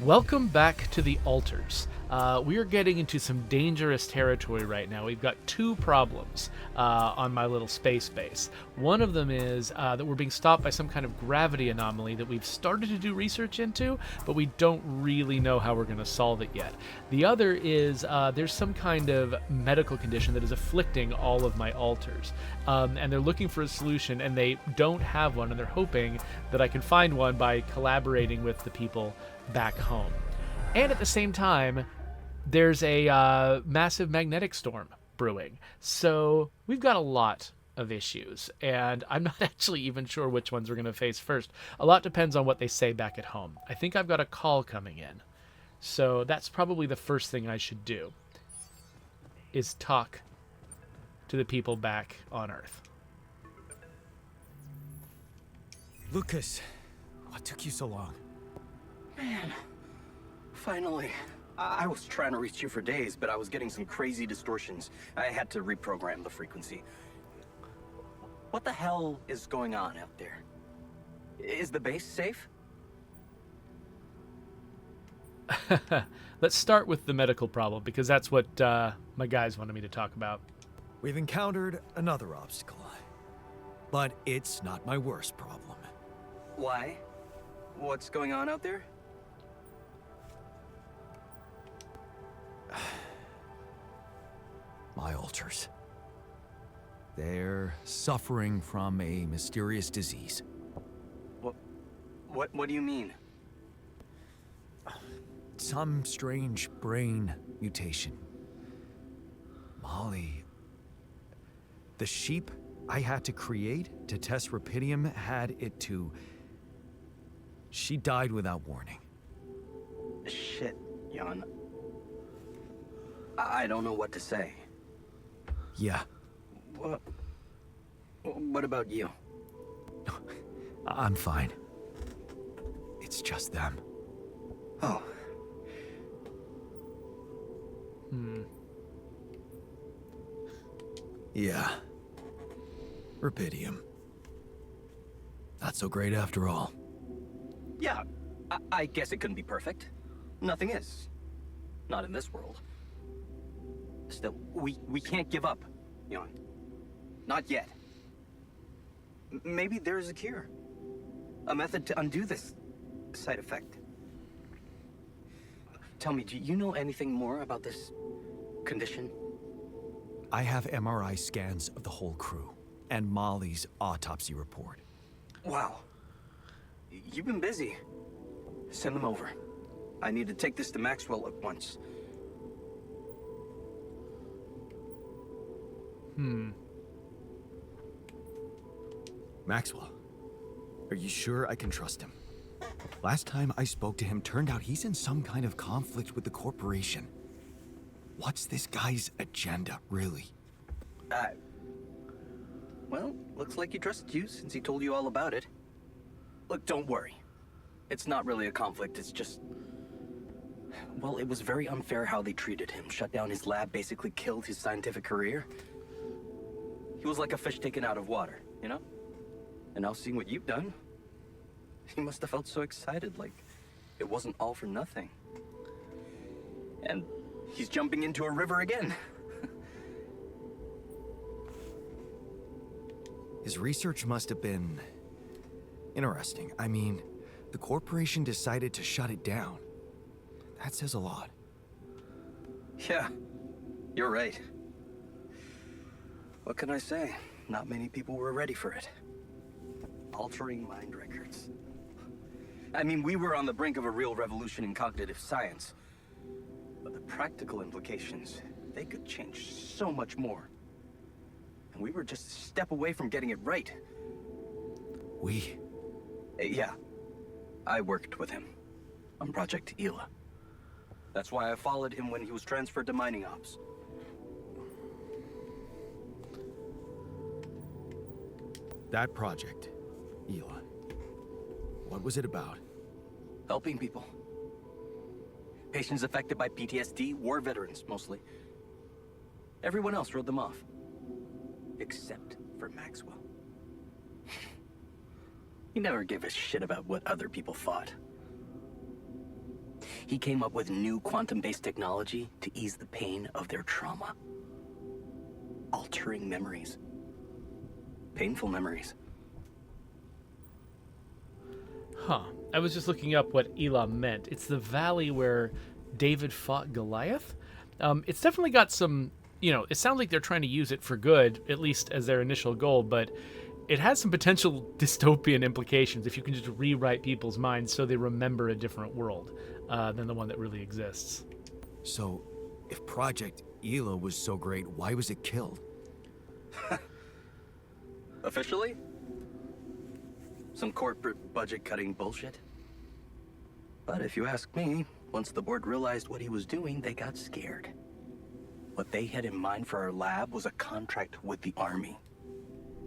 Welcome back to the Altars. We are getting into some dangerous territory right now. We've got two problems on my little space base. One of them is that we're being stopped by some kind of gravity anomaly that we've started to do research into, but we don't really know how we're going to solve it yet. The other is there's some kind of medical condition that is afflicting all of my altars. And they're looking for a solution, and they don't have one, and they're hoping that I can find one by collaborating with the people back home. And at the same time, there's a massive magnetic storm brewing. So we've got a lot of issues, and I'm not actually even sure which ones we're going to face first. A lot depends on what they say back at home. I think I've got a call coming in. So that's probably the first thing I should do, is talk to the people back on Earth. Lucas, what took you so long? Man, finally. I was trying to reach you for days, but I was getting some crazy distortions. I had to reprogram the frequency. What the hell is going on out there? Is the base safe? Let's start with the medical problem, because that's what my guys wanted me to talk about. We've encountered another obstacle, but it's not my worst problem. Why? What's going on out there? My altars. They're suffering from a mysterious disease. What do you mean? Some strange brain mutation. Molly... The sheep I had to create to test Rapidium had it too. She died without warning. Shit, Jan. I don't know what to say. Yeah, What about you? I'm fine. It's just them. Oh. Yeah. Rapidium. Not so great after all. Yeah, I guess it couldn't be perfect. Nothing is. Not in this world. Still, we can't give up, Jan. Not yet. Maybe there's a cure. A method to undo this side effect. Tell me, do you know anything more about this condition? I have MRI scans of the whole crew, and Molly's autopsy report. Wow. You've been busy. Send them over. I need to take this to Maxwell at once. Maxwell, are you sure I can trust him? Last time I spoke to him turned out he's in some kind of conflict with the corporation. What's this guy's agenda, really? Well, looks like he trusts you since he told you all about it. Look, don't worry. It's not really a conflict, it's just... Well, it was very unfair how they treated him. Shut down his lab, basically killed his scientific career. He was like a fish taken out of water, you know? And now seeing what you've done, he must have felt so excited, like it wasn't all for nothing. And he's jumping into a river again. His research must have been interesting. I mean, the corporation decided to shut it down. That says a lot. Yeah, you're right. What can I say? Not many people were ready for it. Altering mind records. I mean, we were on the brink of a real revolution in cognitive science. But the practical implications, they could change so much more. And we were just a step away from getting it right. We? Yeah. I worked with him on Project Ela. That's why I followed him when he was transferred to mining ops. That project, Ela. What was it about? Helping people. Patients affected by PTSD, war veterans, mostly. Everyone else wrote them off. Except for Maxwell. He never gave a shit about what other people thought. He came up with new quantum-based technology to ease the pain of their trauma. Altering memories. Painful memories. Huh. I was just looking up what Elam meant. It's the valley where David fought Goliath. It's definitely got some, it sounds like they're trying to use it for good, at least as their initial goal, but it has some potential dystopian implications if you can just rewrite people's minds so they remember a different world than the one that really exists. So, if Project Ela was so great, why was it killed? Officially? Some corporate budget-cutting bullshit. But if you ask me, once the board realized what he was doing, they got scared. What they had in mind for our lab was a contract with the Army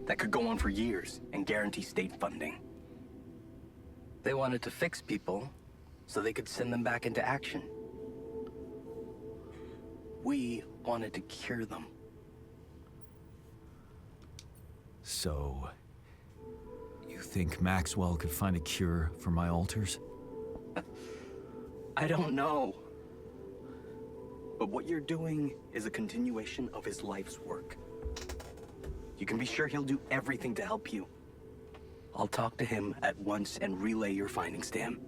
that could go on for years and guarantee state funding. They wanted to fix people so they could send them back into action. We wanted to cure them. So, you think Maxwell could find a cure for my alters? I don't know. But what you're doing is a continuation of his life's work. You can be sure he'll do everything to help you. I'll talk to him at once and relay your findings to him.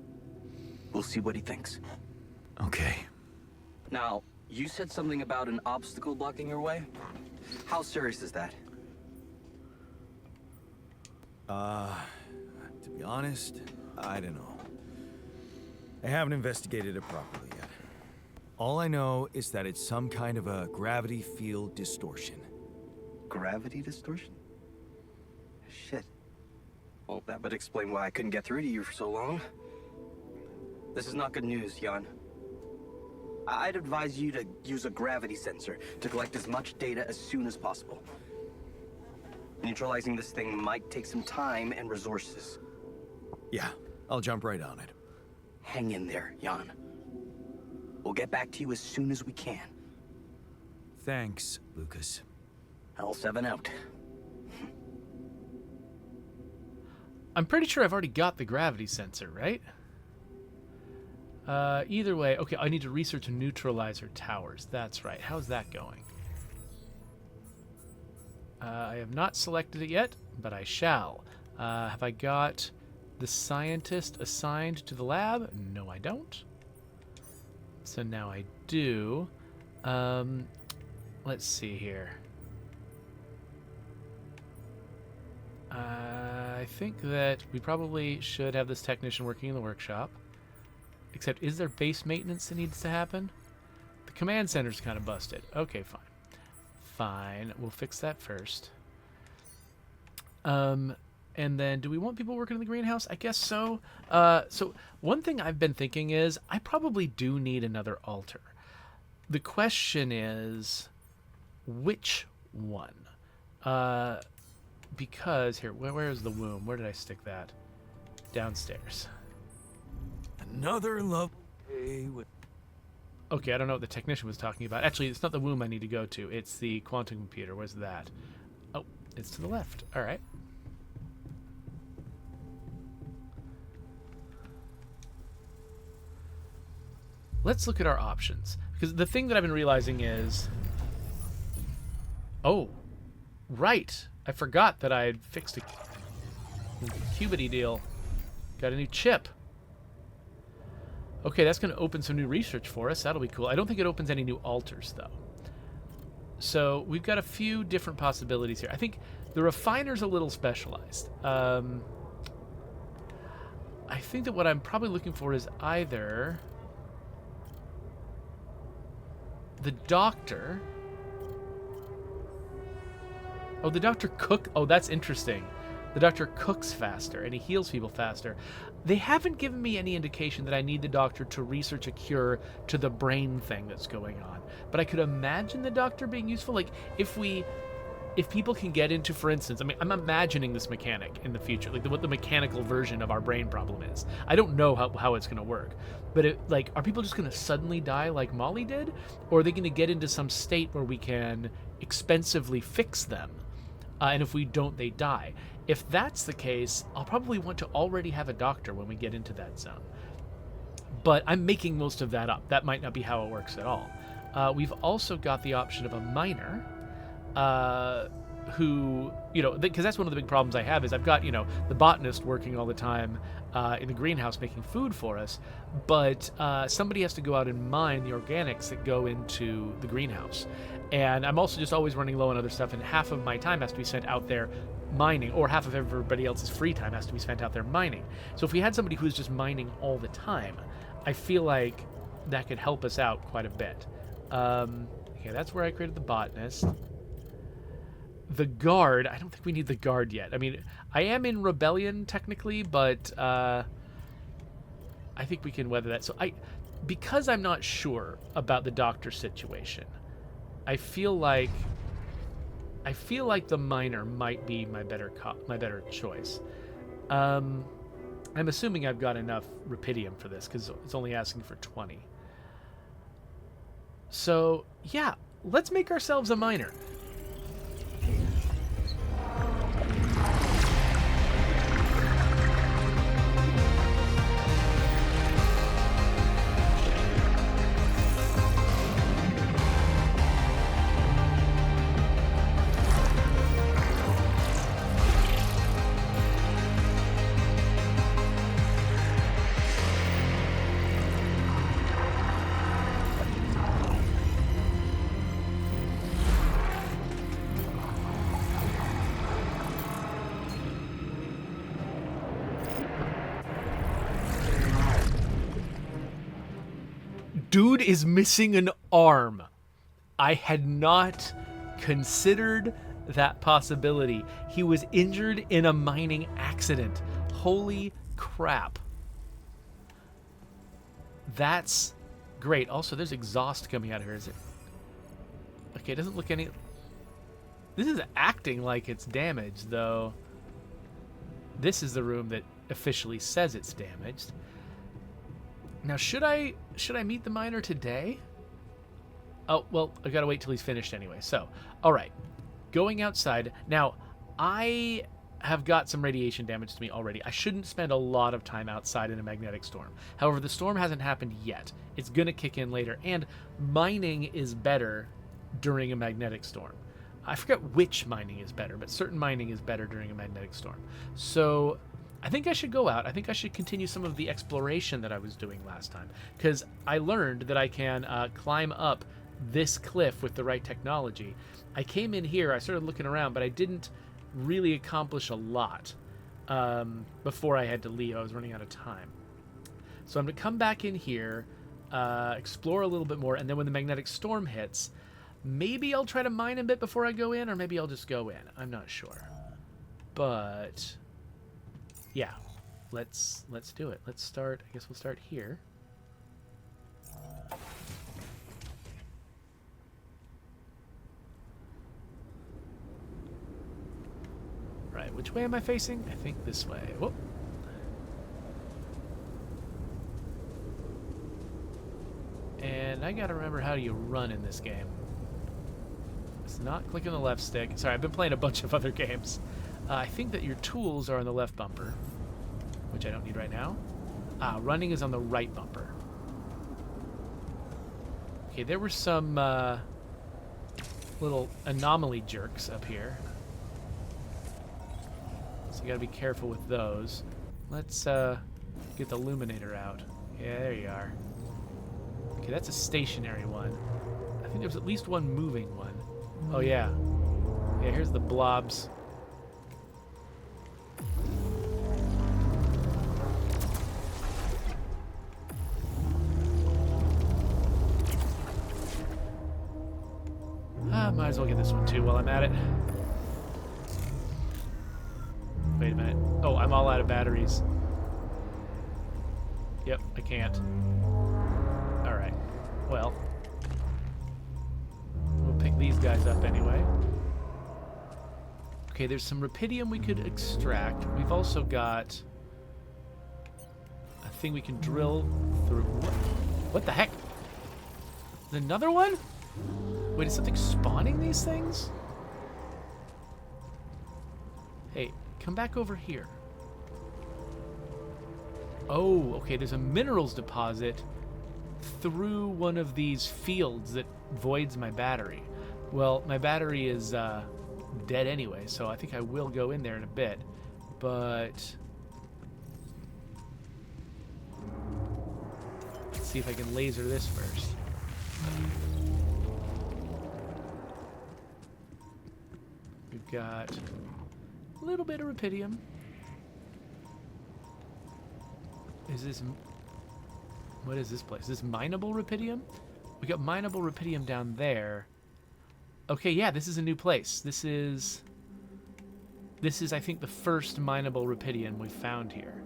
We'll see what he thinks. Okay. Now, you said something about an obstacle blocking your way? How serious is that? To be honest, I don't know. I haven't investigated it properly yet. All I know is that it's some kind of a gravity field distortion. Gravity distortion? Shit. Well, that would explain why I couldn't get through to you for so long. This is not good news, Jan. I'd advise you to use a gravity sensor to collect as much data as soon as possible. Neutralizing this thing might take some time and resources. Yeah, I'll jump right on it. Hang in there, Jan. We'll get back to you as soon as we can. Thanks, Lucas. L7 out. I'm pretty sure I've already got the gravity sensor, right? Either way, okay, I need to research neutralizer towers. That's right. How's that going? I have not selected it yet, but I shall. Have I got the scientist assigned to the lab? No, I don't. So now I do. Let's see here. I think that we probably should have this technician working in the workshop. Except, is there base maintenance that needs to happen? The command center's kind of busted. Okay, fine. Fine. We'll fix that first. And then, do we want people working in the greenhouse? I guess so. So, one thing I've been thinking is, I probably do need another altar. The question is, which one? Because, here, where is the womb? Where did I stick that? Downstairs. Another love day with... Okay, I don't know what the technician was talking about. Actually, it's not the womb I need to go to. It's the quantum computer. Where's that? Oh, it's to the left. All right. Let's look at our options. Because the thing that I've been realizing is... Oh, right. I forgot that I had fixed a Qubity deal. Got a new chip. Okay, that's going to open some new research for us. That'll be cool. I don't think it opens any new altars, though. So we've got a few different possibilities here. I think the refiner's a little specialized. I think that what I'm probably looking for is either the doctor. Oh, the doctor cook. Oh, that's interesting. The doctor cooks faster and he heals people faster. They haven't given me any indication that I need the doctor to research a cure to the brain thing that's going on. But I could imagine the doctor being useful. Like, if people can get into, for instance, I mean, I'm imagining this mechanic in the future, like what the mechanical version of our brain problem is. I don't know how it's going to work. But, are people just going to suddenly die like Molly did? Or are they going to get into some state where we can expensively fix them? And if we don't, they die. If that's the case, I'll probably want to already have a doctor when we get into that zone. but I'm making most of that up. That might not be how it works at all. We've also got the option of a miner, who, because that's one of the big problems I have is I've got, the botanist working all the time in the greenhouse making food for us, but somebody has to go out and mine the organics that go into the greenhouse. And I'm also just always running low on other stuff, and half of my time has to be spent out there mining, or half of everybody else's free time has to be spent out there mining. So if we had somebody who's just mining all the time, I feel like that could help us out quite a bit. Okay, that's where I created the botanist. The guard, I don't think we need the guard yet. I mean, I am in rebellion technically, but I think we can weather that. So because I'm not sure about the doctor situation, I feel like the miner might be my better choice. I'm assuming I've got enough rupidium for this because it's only asking for 20. So yeah, let's make ourselves a miner. Dude is missing an arm. I had not considered that possibility. He was injured in a mining accident. Holy crap. That's great. Also, there's exhaust coming out of here, is it? Okay, it doesn't look any... This is acting like it's damaged, though. This is the room that officially says it's damaged. Now, should I meet the miner today? Oh, well, I gotta wait till he's finished anyway. So, all right, going outside. Now, I have got some radiation damage to me already. I shouldn't spend a lot of time outside in a magnetic storm. However, the storm hasn't happened yet. It's gonna kick in later, and mining is better during a magnetic storm. I forget which mining is better, but certain mining is better during a magnetic storm. So I think I should go out. I think I should continue some of the exploration that I was doing last time, because I learned that I can climb up this cliff with the right technology. I came in here, I started looking around, but I didn't really accomplish a lot before I had to leave. I was running out of time. So I'm going to come back in here, explore a little bit more, and then when the magnetic storm hits, maybe I'll try to mine a bit before I go in, or maybe I'll just go in. I'm not sure. But yeah, let's do it. Let's start. I guess we'll start here. Right, which way am I facing? I think this way. Whoop. And I gotta remember how you run in this game. It's not clicking the left stick. Sorry, I've been playing a bunch of other games. I think that your tools are on the left bumper, which I don't need right now. Running is on the right bumper. Okay, there were some little anomaly jerks up here, so you gotta be careful with those. Let's get the illuminator out. Yeah, there you are. Okay, that's a stationary one. I think there's at least one moving one. Oh yeah. Yeah, here's the blobs. Might as well get this one too while I'm at it. Wait a minute. Oh, I'm all out of batteries. Yep, I can't. Alright. Well. We'll pick these guys up anyway. Okay, there's some rupidium we could extract. We've also got a thing we can drill through. What the heck? Another one? Wait, is something spawning these things? Hey, come back over here. Oh, okay, there's a minerals deposit through one of these fields that voids my battery. Well, my battery is dead anyway, so I think I will go in there in a bit. But let's see if I can laser this first. We've got a little bit of rupidium. Is this... What is this place? Is this mineable rupidium? We got mineable rupidium down there. Okay, yeah, this is a new place. This is, I think, the first mineable rupidium we've found here.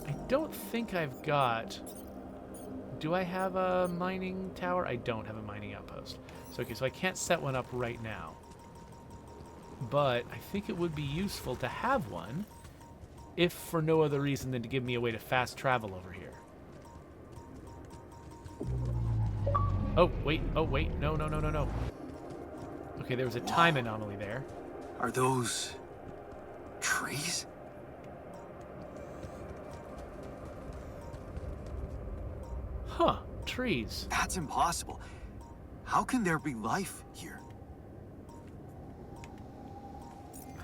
I don't think I've got... Do I have a mining tower? I don't have a mining outpost. So, okay, so I can't set one up right now. But I think it would be useful to have one, if for no other reason than to give me a way to fast travel over here. Oh, wait, no. Okay, there was a time anomaly there. Are those trees? Huh, trees. That's impossible. How can there be life here?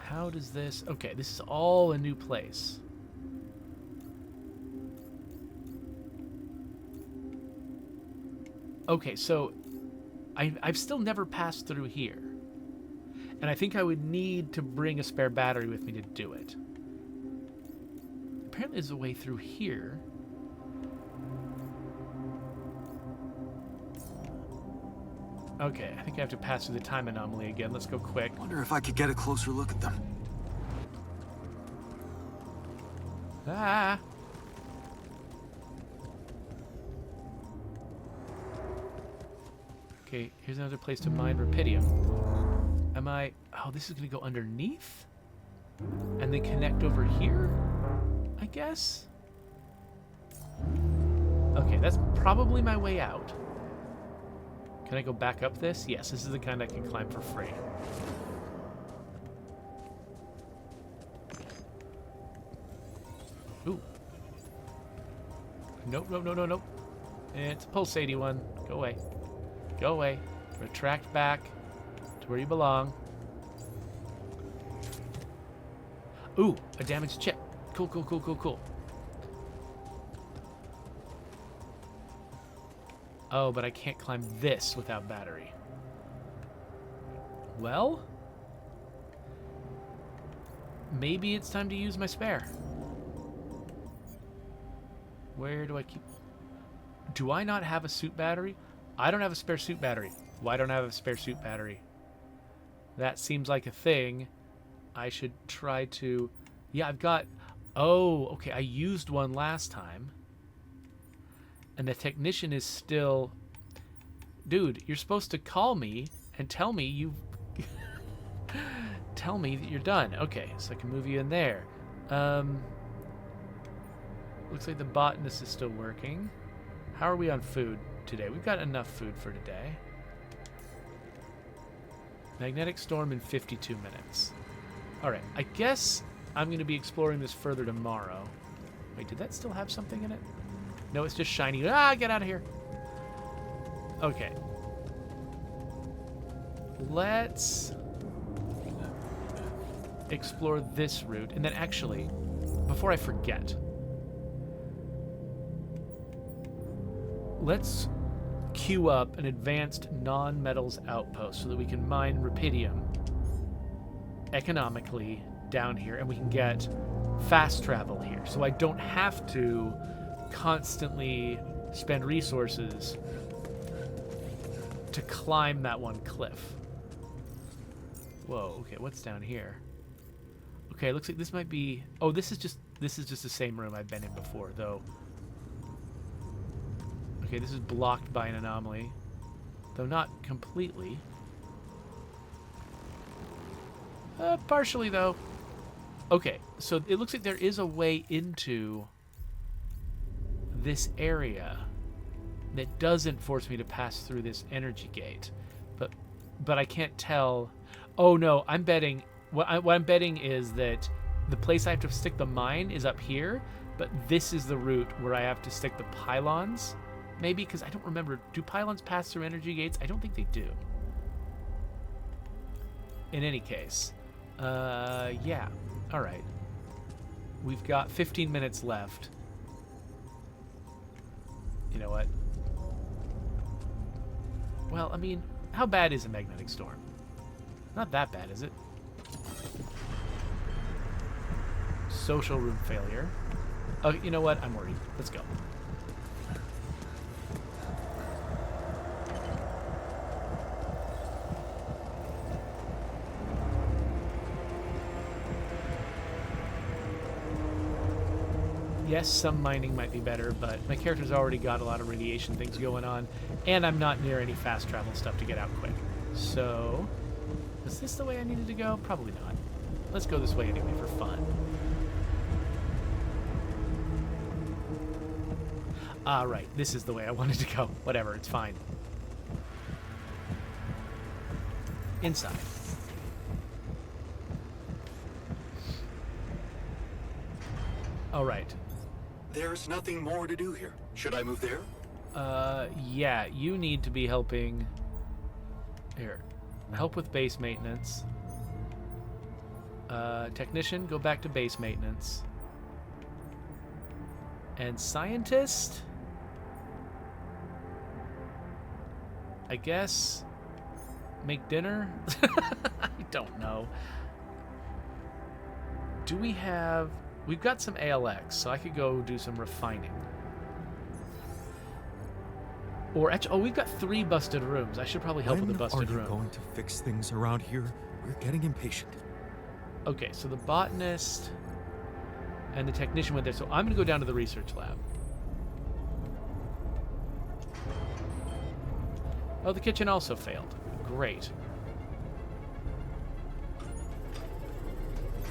How does this... Okay, this is all a new place. Okay, so I've still never passed through here. And I think I would need to bring a spare battery with me to do it. Apparently there's a way through here. Okay, I think I have to pass through the time anomaly again. Let's go quick. Wonder if I could get a closer look at them. Ah! Okay, here's another place to mine rupidium. Am I... Oh, this is going to go underneath? And then connect over here? I guess? Okay, that's probably my way out. Can I go back up this? Yes, this is the kind I can climb for free. Ooh. Nope. It's a pulsating one. Go away. Go away. Retract back to where you belong. Ooh, a damaged chip. Cool. Oh, but I can't climb this without battery. Well, maybe it's time to use my spare. Where do I keep... Do I not have a suit battery? I don't have a spare suit battery. Why don't I have a spare suit battery? That seems like a thing. I should try to... Yeah, I've got... Oh, okay, I used one last time. And the technician is still... Dude, you're supposed to call me and tell me you... tell me that you're done. Okay, so I can move you in there. Looks like the botanist is still working. How are we on food today? We've got enough food for today. Magnetic storm in 52 minutes. Alright, I guess I'm going to be exploring this further tomorrow. Wait, did that still have something in it? No, it's just shiny. Ah, get out of here. Okay. Let's explore this route. And then actually, before I forget, let's queue up an advanced non-metals outpost so that we can mine rupidium economically down here, and we can get fast travel here. So I don't have to constantly spend resources to climb that one cliff. Whoa, okay, what's down here? Okay, looks like this might be... Oh, this is just the same room I've been in before, though. Okay, this is blocked by an anomaly, though not completely. Partially, though. Okay, so it looks like there is a way into this area that doesn't force me to pass through this energy gate, but I can't tell. Oh no, I'm betting. What I'm betting is that the place I have to stick the mine is up here, but this is the route where I have to stick the pylons. Maybe, because I don't remember. Do pylons pass through energy gates? I don't think they do. In any case, yeah. All right. We've got 15 minutes left. You know what? Well, I mean, how bad is a magnetic storm? Not that bad, is it? Social room failure. Oh, you know what? I'm worried. Let's go. Yes, some mining might be better, but my character's already got a lot of radiation things going on, and I'm not near any fast travel stuff to get out quick. So, is this the way I needed to go? Probably not. Let's go this way anyway for fun. Ah, right. This is the way I wanted to go. Whatever, it's fine. Inside. All right. There's nothing more to do here. Should I move there? Yeah, you need to be helping. Here. Help with base maintenance. Technician, go back to base maintenance. And scientist? I guess make dinner? I don't know. Do we have... We've got some ALX, so I could go do some refining. Or actually, oh, we've got 3 busted rooms. I should probably help with the busted room. When are you going to fix things around here? We're getting impatient. Okay, so the botanist and the technician went there, so I'm going to go down to the research lab. Oh, the kitchen also failed. Great.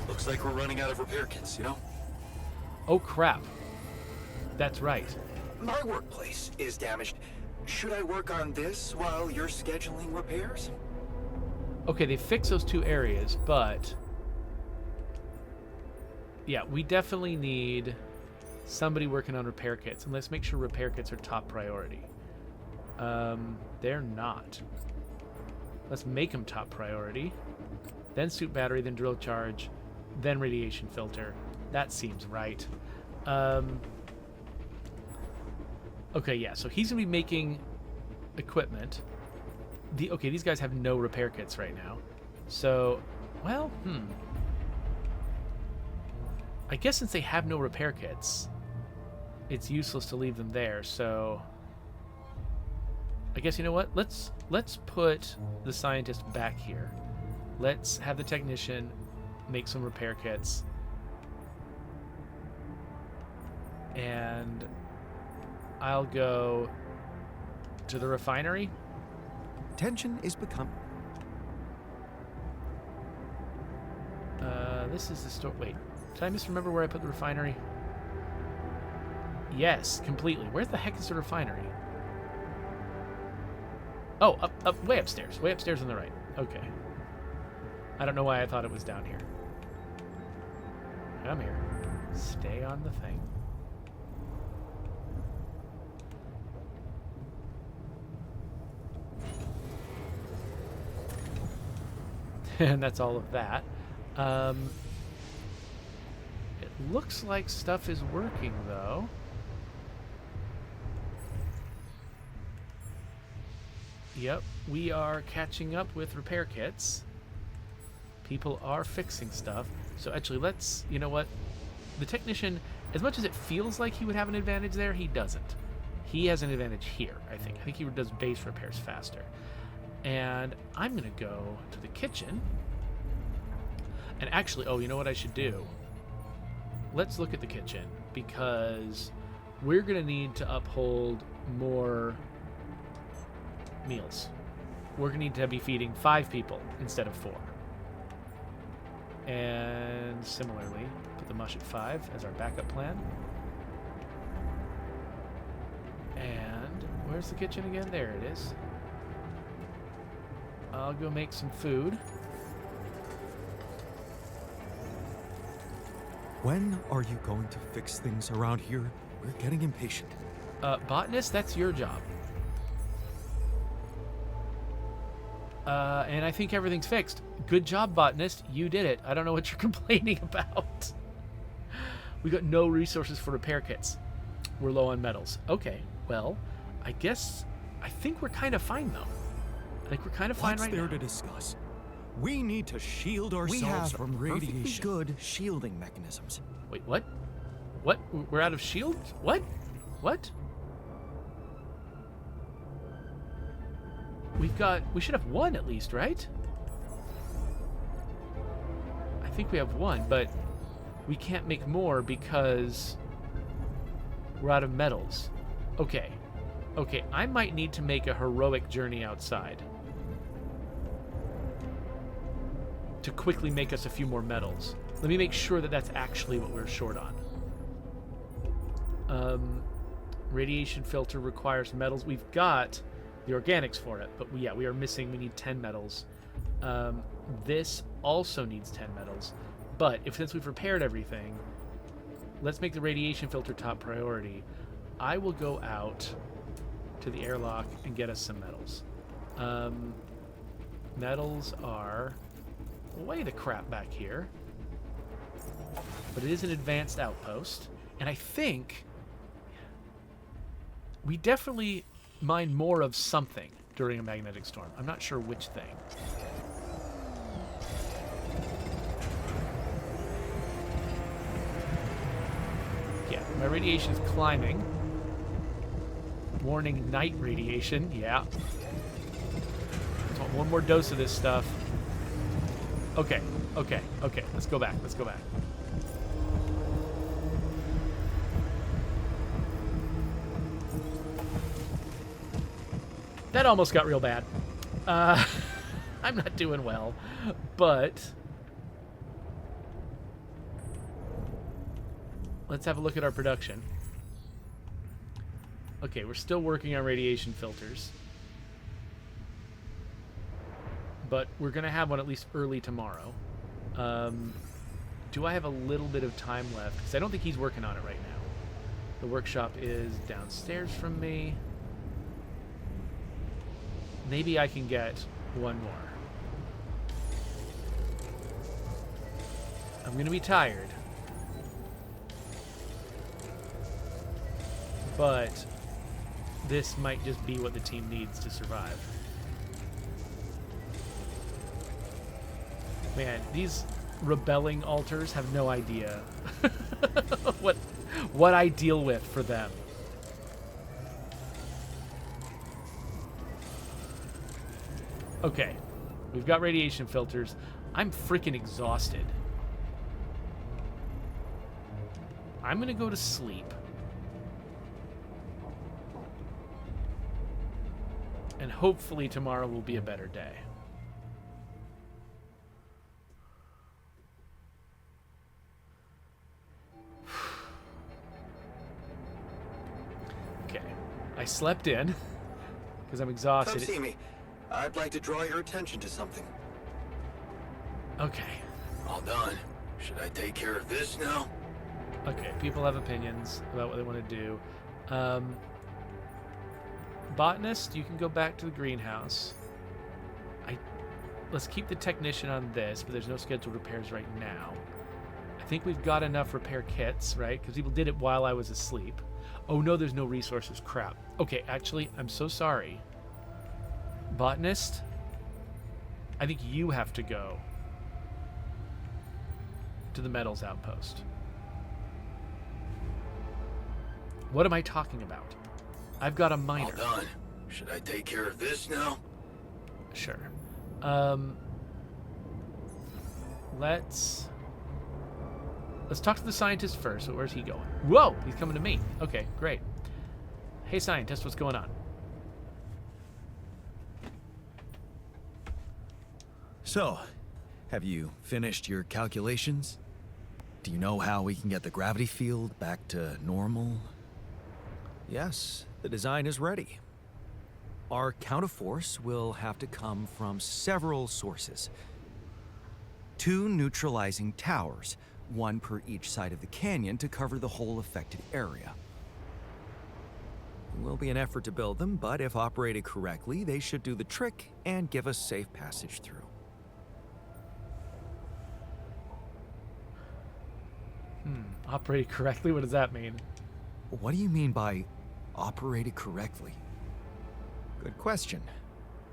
Looks like we're running out of repair kits, you know? Oh, crap. That's right. My workplace is damaged. Should I work on this while you're scheduling repairs? Okay, they fixed those 2 areas, but... Yeah, we definitely need somebody working on repair kits, and let's make sure repair kits are top priority. They're not. Let's make them top priority. Then suit battery, then drill charge, then radiation filter. That seems right. Okay, yeah, so he's going to be making equipment. Okay, these guys have no repair kits right now. So, well, I guess since they have no repair kits, it's useless to leave them there, so... I guess, you know what? Let's put the scientist back here. Let's have the technician make some repair kits. And I'll go to the refinery. Tension is becoming... This is the store. Wait, did I misremember where I put the refinery? Yes, completely. Where the heck is the refinery? Oh, up, way upstairs. Way upstairs on the right. Okay. I don't know why I thought it was down here. Come here. Stay on the thing. And that's all of that. It looks like stuff is working, though. Yep, we are catching up with repair kits. People are fixing stuff. So actually, let's... You know what? The technician, as much as it feels like he would have an advantage there, he doesn't. He has an advantage here, I think. I think he does base repairs faster. And I'm going to go to the kitchen. And actually, oh, you know what I should do? Let's look at the kitchen, because we're going to need to uphold more meals. We're going to need to be feeding 5 people instead of 4. And similarly, put the mush at 5 as our backup plan. And where's the kitchen again? There it is. I'll go make some food. When are you going to fix things around here? We're getting impatient. Botanist, that's your job. And I think everything's fixed. Good job, Botanist. You did it. I don't know what you're complaining about. We got no resources for repair kits. We're low on metals. Okay, well, I think we're kind of fine, though. I think we're kind of fine right now. What's there to discuss? We need to shield ourselves from radiation. Good shielding mechanisms. Wait, what? What? We're out of shields? What? What? We should have one at least, right? I think we have one, but we can't make more because we're out of metals. Okay. Okay, I might need to make a heroic journey outside to quickly make us a few more metals. Let me make sure that that's actually what we're short on. Radiation filter requires metals. We've got the organics for it, but we are missing. We need 10 metals. This also needs 10 metals, but since we've repaired everything, let's make the radiation filter top priority. I will go out to the airlock and get us some metals. Metals are way the crap back here, but it is an advanced outpost, and I think we definitely mine more of something during a magnetic storm. I'm not sure which thing. Yeah, my radiation's climbing. Warning, night radiation. Yeah. Just want one more dose of this stuff. Okay, okay, okay. Let's go back. Let's go back. That almost got real bad. I'm not doing well, but let's have a look at our production. Okay, we're still working on radiation filters, but we're going to have one at least early tomorrow. Do I have a little bit of time left? Because I don't think he's working on it right now. The workshop is downstairs from me. Maybe I can get one more. I'm going to be tired, but this might just be what the team needs to survive. Man, these rebelling altars have no idea what I deal with for them. Okay, we've got radiation filters. I'm freaking exhausted. I'm gonna go to sleep. And hopefully tomorrow will be a better day. Okay, I slept in because I'm exhausted. Come see me. I'd like to draw your attention to something. Okay. All done. Should I take care of this now? Okay, people have opinions about what they want to do. Botanist, you can go back to the greenhouse. Let's keep the technician on this, but there's no scheduled repairs right now. I think we've got enough repair kits, right? Because people did it while I was asleep. Oh no, there's no resources. Crap. Okay, actually, I'm so sorry. Botanist, I think you have to go to the metals outpost. What am I talking about? I've got a miner. All done. Should I take care of this now? Sure. Let's talk to the scientist first. So where's he going? Whoa, he's coming to me. Okay, great. Hey, scientist, what's going on? So, have you finished your calculations? Do you know how we can get the gravity field back to normal? Yes, the design is ready. Our counterforce will have to come from several sources. 2 neutralizing towers one per each side of the canyon to cover the whole affected area. It will be an effort to build them, but if operated correctly, they should do the trick and give us safe passage through. Operated correctly? What does that mean? What do you mean by operated correctly? Good question.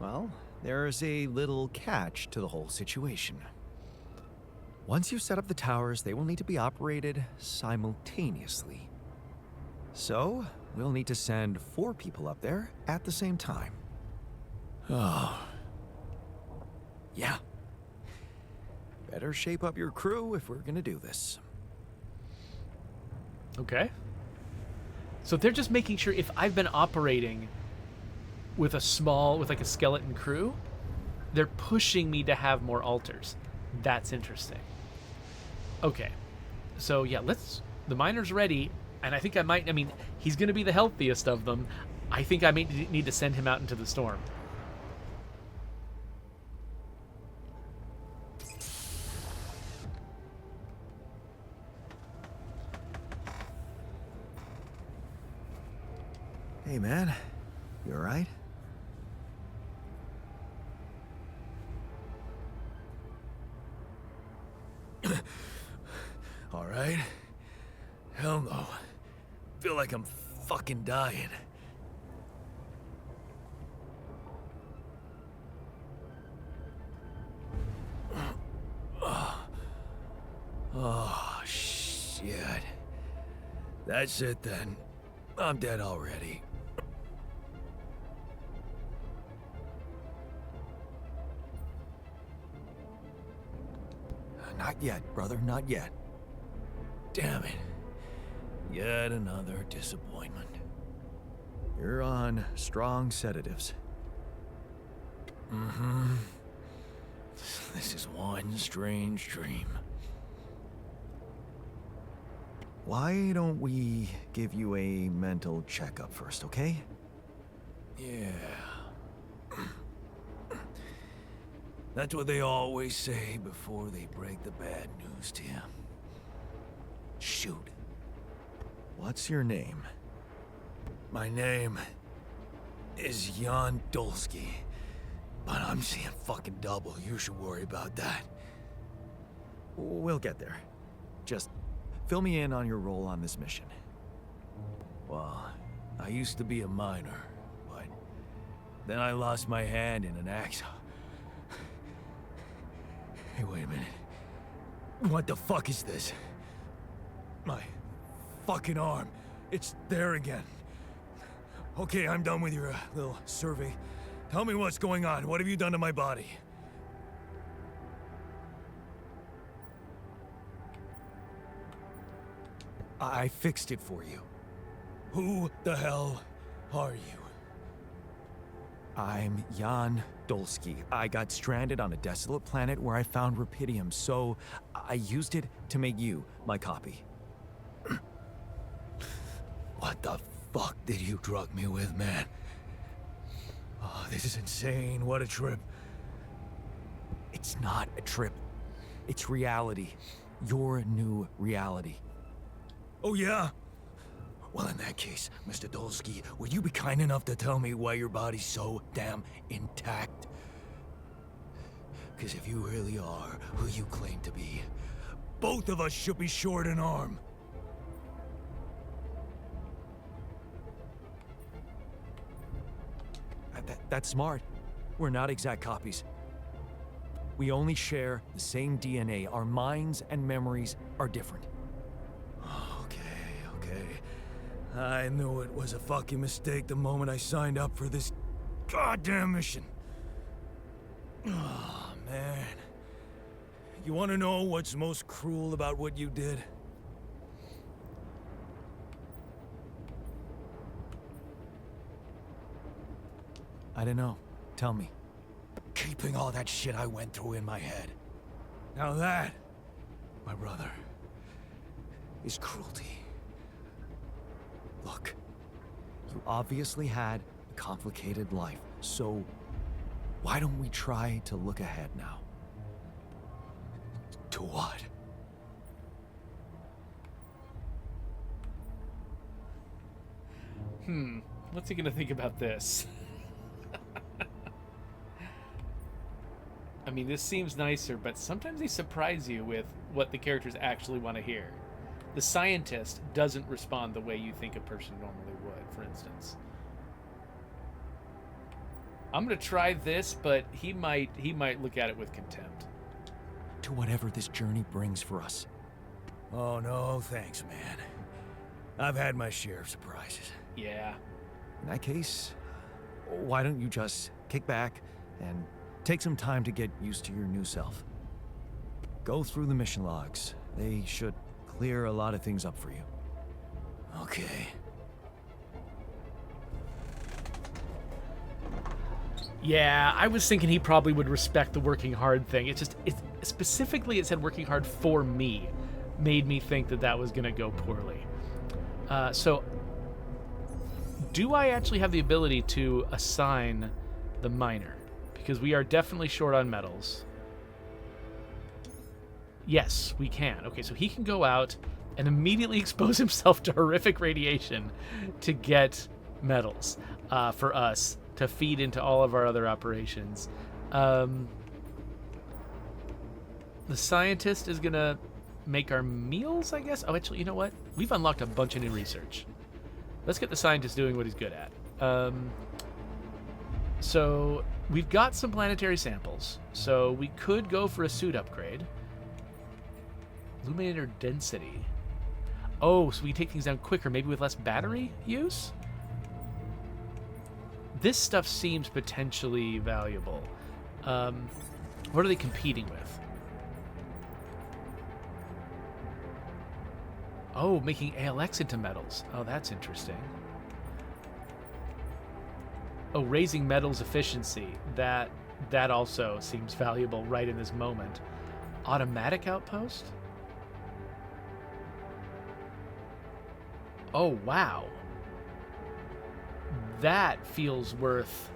Well, there's a little catch to the whole situation. Once you set up the towers, they will need to be operated simultaneously. So, we'll need to send 4 people up there at the same time. Oh. Yeah. Better shape up your crew if we're gonna do this. Okay. So they're just making sure if I've been operating with a skeleton crew, they're pushing me to have more altars. That's interesting. Okay. So yeah, the miner's ready, and I think he's going to be the healthiest of them. I think I may need to send him out into the storm. Hey man, you alright? Alright? Hell no. Feel like I'm fucking dying. Oh, shit. That's it then. I'm dead already. Not yet, brother, not yet. Damn it. Yet another disappointment. You're on strong sedatives. Mm-hmm. This is one strange dream. Why don't we give you a mental checkup first, okay? Yeah. That's what they always say before they break the bad news to you. Shoot. What's your name? My name is Jan Dolsky, but I'm seeing fucking double. You should worry about that. We'll get there. Just fill me in on your role on this mission. Well, I used to be a miner, but then I lost my hand in an accident. Hey, wait a minute. What the fuck is this? My fucking arm. It's there again. Okay, I'm done with your little survey. Tell me what's going on. What have you done to my body? I fixed it for you. Who the hell are you? I'm Jan Dolsky. I got stranded on a desolate planet where I found rupidium, so I used it to make you my copy. What the fuck did you drug me with, man? Oh, this is insane. What a trip. It's not a trip. It's reality. Your new reality. Oh, yeah? Well, in that case, Mr. Dolsky, would you be kind enough to tell me why your body's so damn intact? Because if you really are who you claim to be, both of us should be short an arm. That's smart. We're not exact copies. We only share the same DNA. Our minds and memories are different. Okay. I knew it was a fucking mistake the moment I signed up for this goddamn mission. Oh, man. You want to know what's most cruel about what you did? I don't know. Tell me. Keeping all that shit I went through in my head. Now that, my brother, is cruelty. Look, you obviously had a complicated life, so why don't we try to look ahead now? To what? What's he gonna think about this? I mean, this seems nicer, but sometimes they surprise you with what the characters actually want to hear. The scientist doesn't respond the way you think a person normally would, for instance. I'm gonna try this, but he might look at it with contempt. To whatever this journey brings for us. Oh, no, thanks, man. I've had my share of surprises. Yeah. In that case, why don't you just kick back and take some time to get used to your new self? Go through the mission logs. They should clear a lot of things up for you. Okay. Yeah, I was thinking he probably would respect the working hard thing. It's specifically it said working hard for me, made me think that was going to go poorly. So, do I actually have the ability to assign the miner? Because we are definitely short on metals. Yes, we can. Okay, so he can go out and immediately expose himself to horrific radiation to get metals for us to feed into all of our other operations. The scientist is gonna make our meals, I guess. Oh, actually, you know what? We've unlocked a bunch of new research. Let's get the scientist doing what he's good at. So we've got some planetary samples, so we could go for a suit upgrade. Illuminator density. Oh, so we take things down quicker, maybe with less battery use? This stuff seems potentially valuable. What are they competing with? Oh, making ALX into metals. Oh, that's interesting. Oh, raising metals efficiency. That also seems valuable right in this moment. Automatic outpost? Oh, wow. That feels worth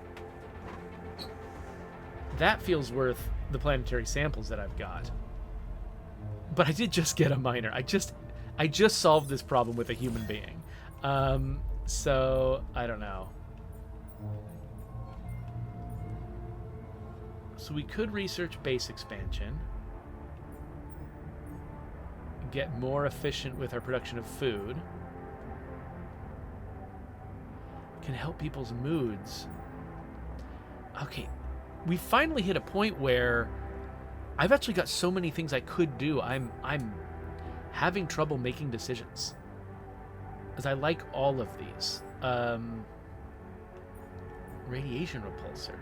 the planetary samples that I've got. But I did just get a miner. I just solved this problem with a human being. So I don't know. So we could research base expansion. Get more efficient with our production of food. Can help people's moods. Okay, we finally hit a point where I've actually got so many things I could do. I'm having trouble making decisions, as I like all of these. Radiation repulsor.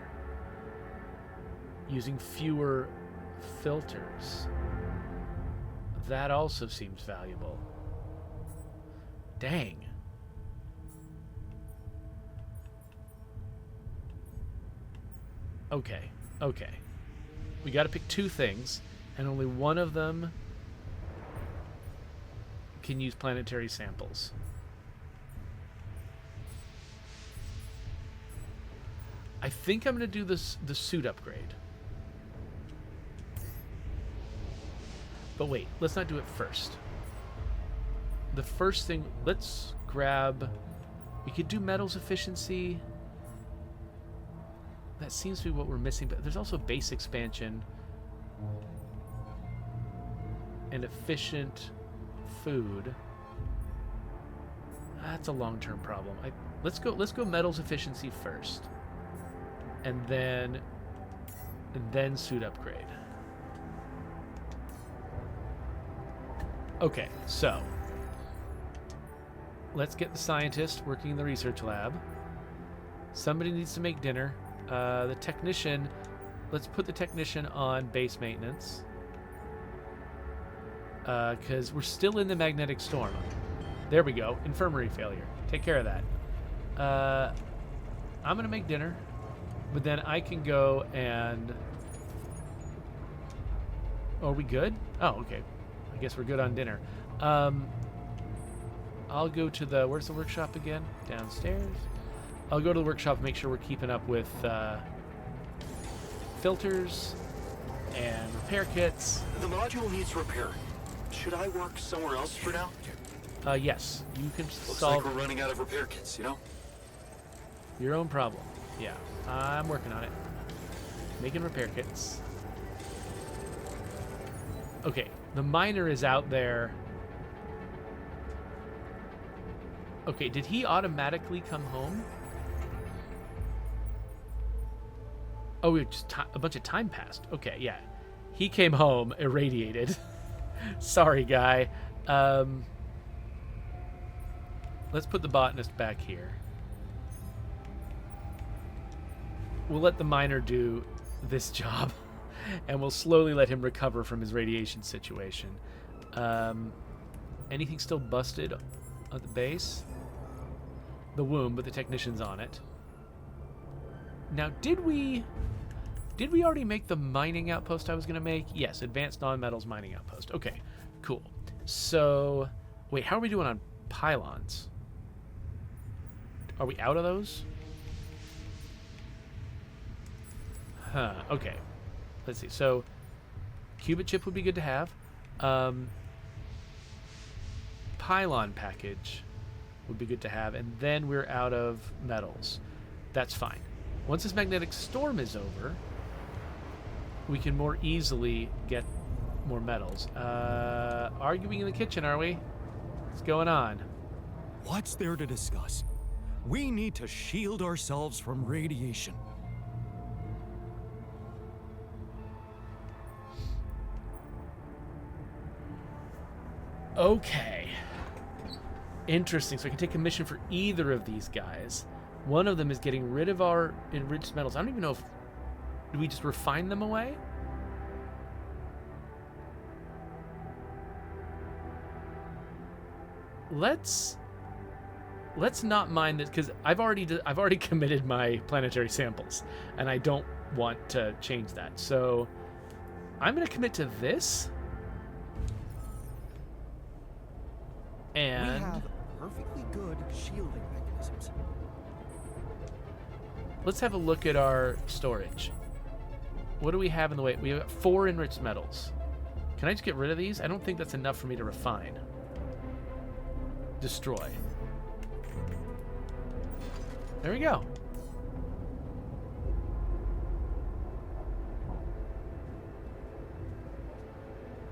Using fewer filters. That also seems valuable. Dang. Okay. We got to pick two things, and only one of them can use planetary samples. I think I'm going to do the suit upgrade. But wait, let's not do it first. The first thing, let's grab... We could do metals efficiency. That seems to be what we're missing, but there's also base expansion and efficient food. That's a long-term problem. Let's go metals efficiency first, and then suit upgrade. Okay, so let's get the scientist working in the research lab. Somebody needs to make dinner. The technician, let's put the technician on base maintenance. Because we're still in the magnetic storm. There we go. Infirmary failure. Take care of that. I'm going to make dinner. But then I can go and... Oh, are we good? Oh, okay. I guess we're good on dinner. I'll go to the... Where's the workshop again? Downstairs. I'll go to the workshop and make sure we're keeping up with filters and repair kits. The module needs repair. Should I work somewhere else for now? Yes. You can Looks solve... like we're running out of repair kits, you know? Your own problem. Yeah, I'm working on it. Making repair kits. Okay, the miner is out there. Okay, did he automatically come home? Oh, a bunch of time passed. Okay, yeah. He came home irradiated. Sorry, guy. Let's put the botanist back here. We'll let the miner do this job, and we'll slowly let him recover from his radiation situation. Anything still busted at the base? The womb, but the technician's on it. Now, did we already make the mining outpost I was going to make? Yes, advanced non-metals mining outpost. Okay, cool. So, wait, how are we doing on pylons? Are we out of those? Huh, okay. Let's see. So, qubit chip would be good to have. Pylon package would be good to have, and then we're out of metals. That's fine. Once this magnetic storm is over, we can more easily get more metals. Arguing in the kitchen, are we? What's going on? What's there to discuss? We need to shield ourselves from radiation. Okay. Interesting. So I can take a mission for either of these guys. One of them is getting rid of our enriched metals. I don't even know if... Do we just refine them away? Let's not mine this, because I've already committed my planetary samples, and I don't want to change that. So I'm going to commit to this. And we have perfectly good shielding mechanisms. Let's have a look at our storage. What do we have in the way? We have 4 enriched metals. Can I just get rid of these? I don't think that's enough for me to refine. Destroy. There we go.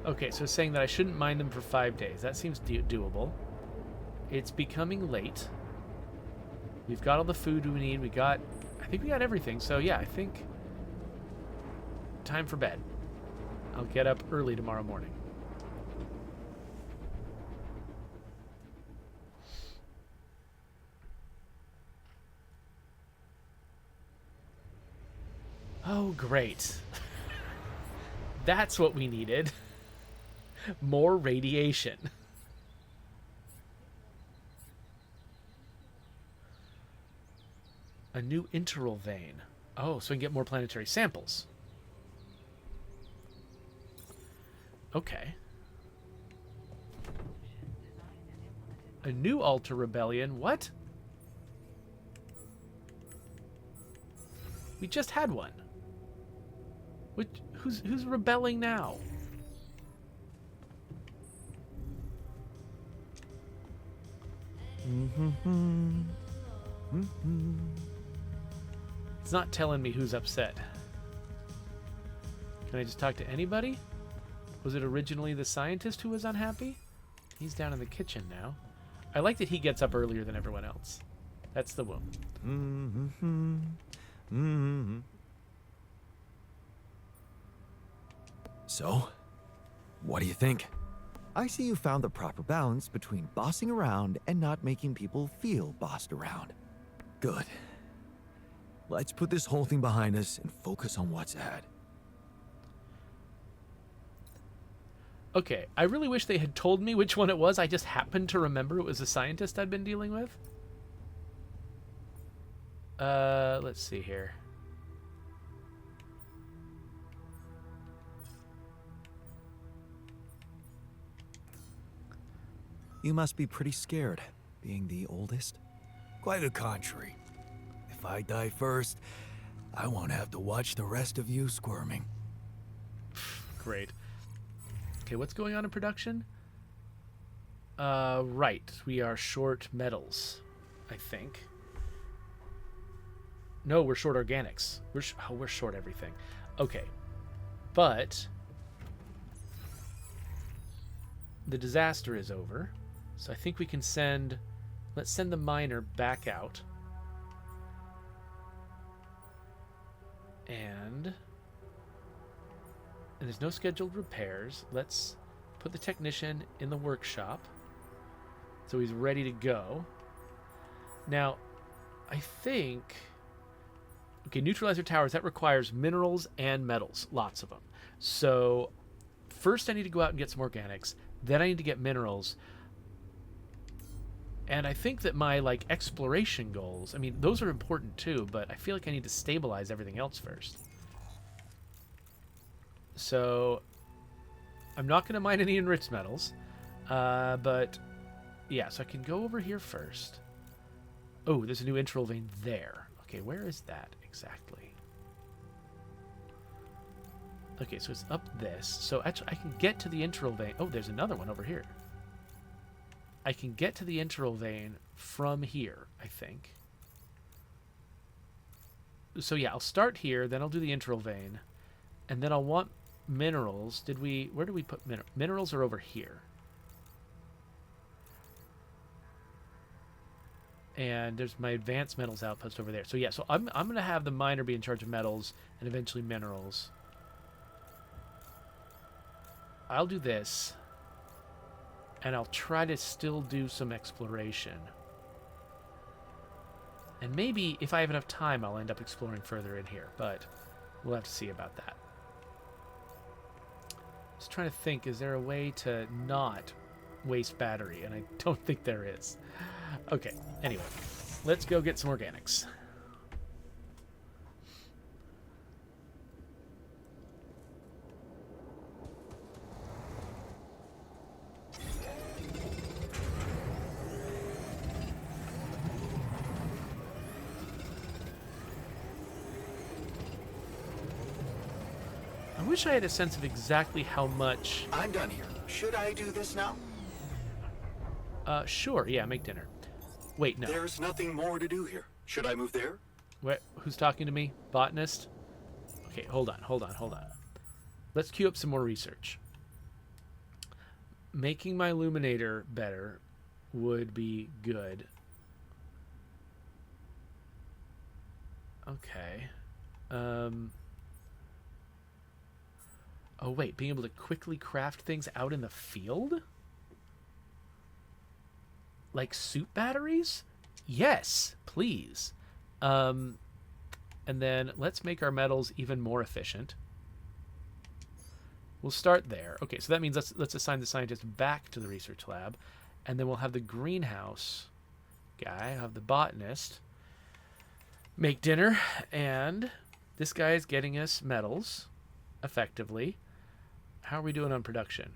Okay, so it's saying that I shouldn't mine them for 5 days. That seems doable. It's becoming late. We've got all the food we need. I think we got everything. So yeah, I think time for bed. I'll get up early tomorrow morning. Oh, great. That's what we needed. More radiation. A new interval vein. Oh, so we can get more planetary samples. Okay. A new Alter Rebellion. What? We just had one. Who's rebelling now? It's not telling me who's upset. Can I just talk to anybody? Was it originally the scientist who was unhappy? He's down in the kitchen now. I like that he gets up earlier than everyone else. That's the womb. So, what do you think? I see you found the proper balance between bossing around and not making people feel bossed around. Good. Let's put this whole thing behind us and focus on what's ahead. Okay, I really wish they had told me which one it was. I just happened to remember it was a scientist I'd been dealing with. Let's see here. You must be pretty scared, being the oldest. Quite the contrary. If I die first, I won't have to watch the rest of you squirming. Great. Okay, what's going on in production? Right. We are short metals, I think. No, we're short organics. We're short everything. Okay. But the disaster is over. So I think we can let's send the miner back out. And there's no scheduled repairs. Let's put the technician in the workshop so he's ready to go. Now, I think... Okay, neutralizer towers, that requires minerals and metals. Lots of them. So, first I need to go out and get some organics. Then I need to get minerals. And I think that my, like, exploration goals... I mean, those are important too, but I feel like I need to stabilize everything else first. So, I'm not going to mine any enriched metals. But, yeah, so I can go over here first. Oh, there's a new interval vein there. Okay, where is that exactly? Okay, so it's up this. So actually, I can get to the interval vein. Oh, there's another one over here. I can get to the interval vein from here, I think. So yeah, I'll start here, then I'll do the interval vein, and then I'll want minerals. Where did we put minerals? Minerals are over here. And there's my advanced metals outpost over there. So yeah, so I'm going to have the miner be in charge of metals and eventually minerals. I'll do this. And I'll try to still do some exploration. And maybe if I have enough time, I'll end up exploring further in here. But we'll have to see about that. Just trying to think, is there a way to not waste battery? And I don't think there is. Okay, anyway, let's go get some organics. I wish I had a sense of exactly how much... I'm done here. Should I do this now? Sure, yeah, make dinner. Wait, no. There's nothing more to do here. Should I move there? Who's talking to me? Botanist? Okay, hold on. Let's queue up some more research. Making my illuminator better would be good. Okay. Oh, wait, being able to quickly craft things out in the field? Like suit batteries? Yes, please. And then let's make our metals even more efficient. We'll start there. Okay, so that means let's assign the scientist back to the research lab, and then we'll have the greenhouse guy, have the botanist make dinner, and this guy is getting us metals effectively. How are we doing on production?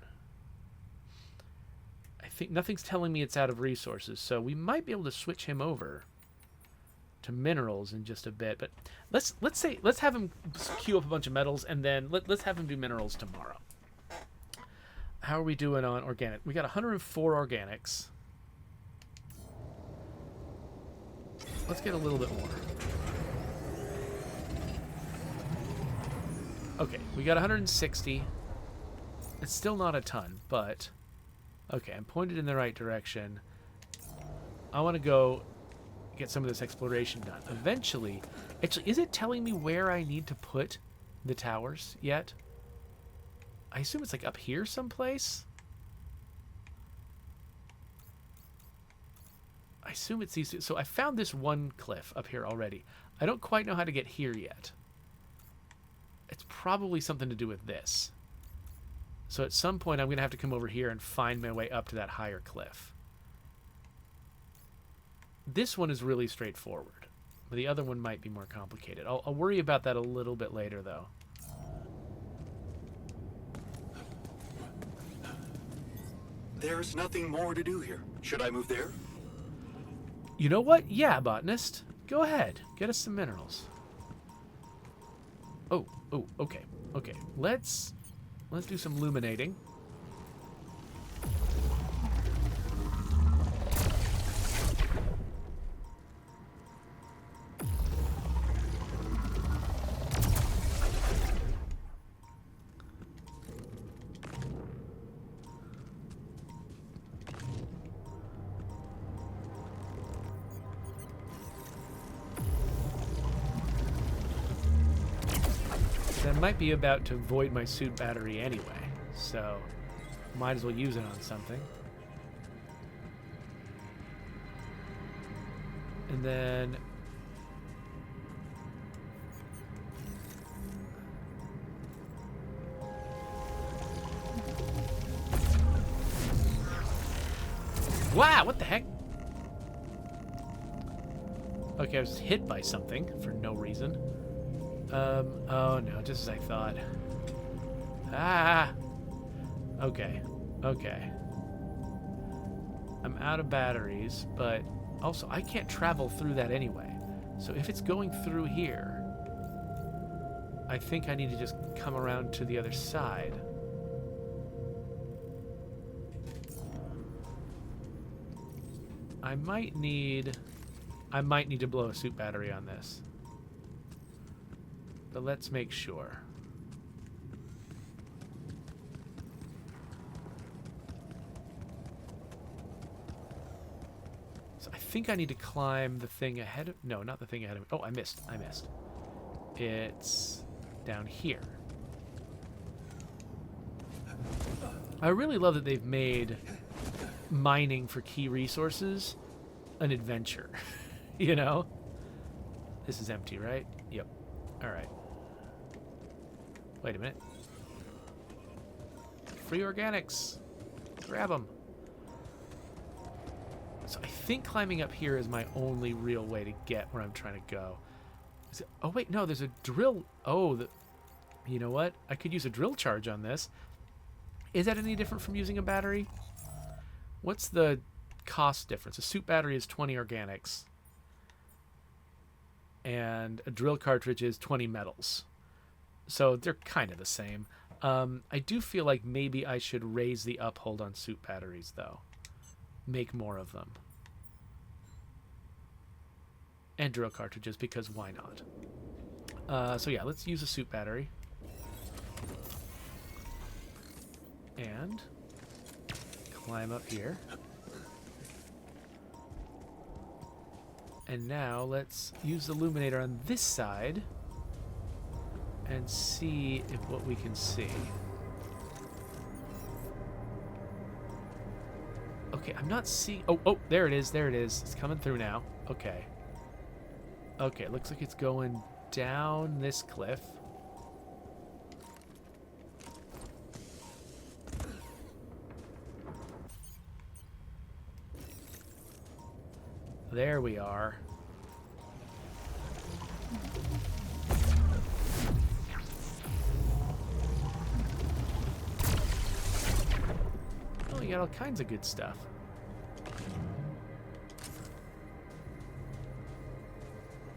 I think nothing's telling me it's out of resources, so we might be able to switch him over to minerals in just a bit. But let's have him queue up a bunch of metals, and then let's have him do minerals tomorrow. How are we doing on organic? We got 104 organics. Let's get a little bit more. Okay, we got 160. It's still not a ton, but okay, I'm pointed in the right direction. I want to go get some of this exploration done. Eventually, actually, is it telling me where I need to put the towers yet? I assume it's like up here someplace. I assume it's these two. So I found this one cliff up here already. I don't quite know how to get here yet. It's probably something to do with this. So at some point I'm going to have to come over here and find my way up to that higher cliff. This one is really straightforward, but the other one might be more complicated. I'll worry about that a little bit later, though. There's nothing more to do here. Should I move there? You know what? Yeah, botanist. Go ahead. Get us some minerals. Oh, okay. Okay. Let's do some illuminating. I might be about to void my suit battery anyway, so might as well use it on something. And then wow, what the heck? Okay, I was hit by something for no reason. Oh no, just as I thought. Ah! Okay, okay. I'm out of batteries, but also I can't travel through that anyway. So if it's going through here, I think I need to just come around to the other side. I might need to blow a suit battery on this. But let's make sure. So I think I need to climb the thing ahead of... No, not the thing ahead of me. Oh, I missed. I missed. It's down here. I really love that they've made mining for key resources an adventure. You know? This is empty, right? Yep. Alright. Wait a minute. Free organics. Grab them. So I think climbing up here is my only real way to get where I'm trying to go. Is it, oh wait, no, there's a drill. Oh, you know what? I could use a drill charge on this. Is that any different from using a battery? What's the cost difference? A suit battery is 20 organics. And a drill cartridge is 20 metals. So they're kind of the same. I do feel like maybe I should raise the uphold on suit batteries, though. Make more of them. And drill cartridges, because why not? So yeah, let's use a suit battery. And climb up here. And now let's use the illuminator on this side and see if what we can see. Okay, I'm not seeing... Oh, there it is, there it is. It's coming through now. Okay. Okay, looks like it's going down this cliff. There we are. Oh, you got all kinds of good stuff.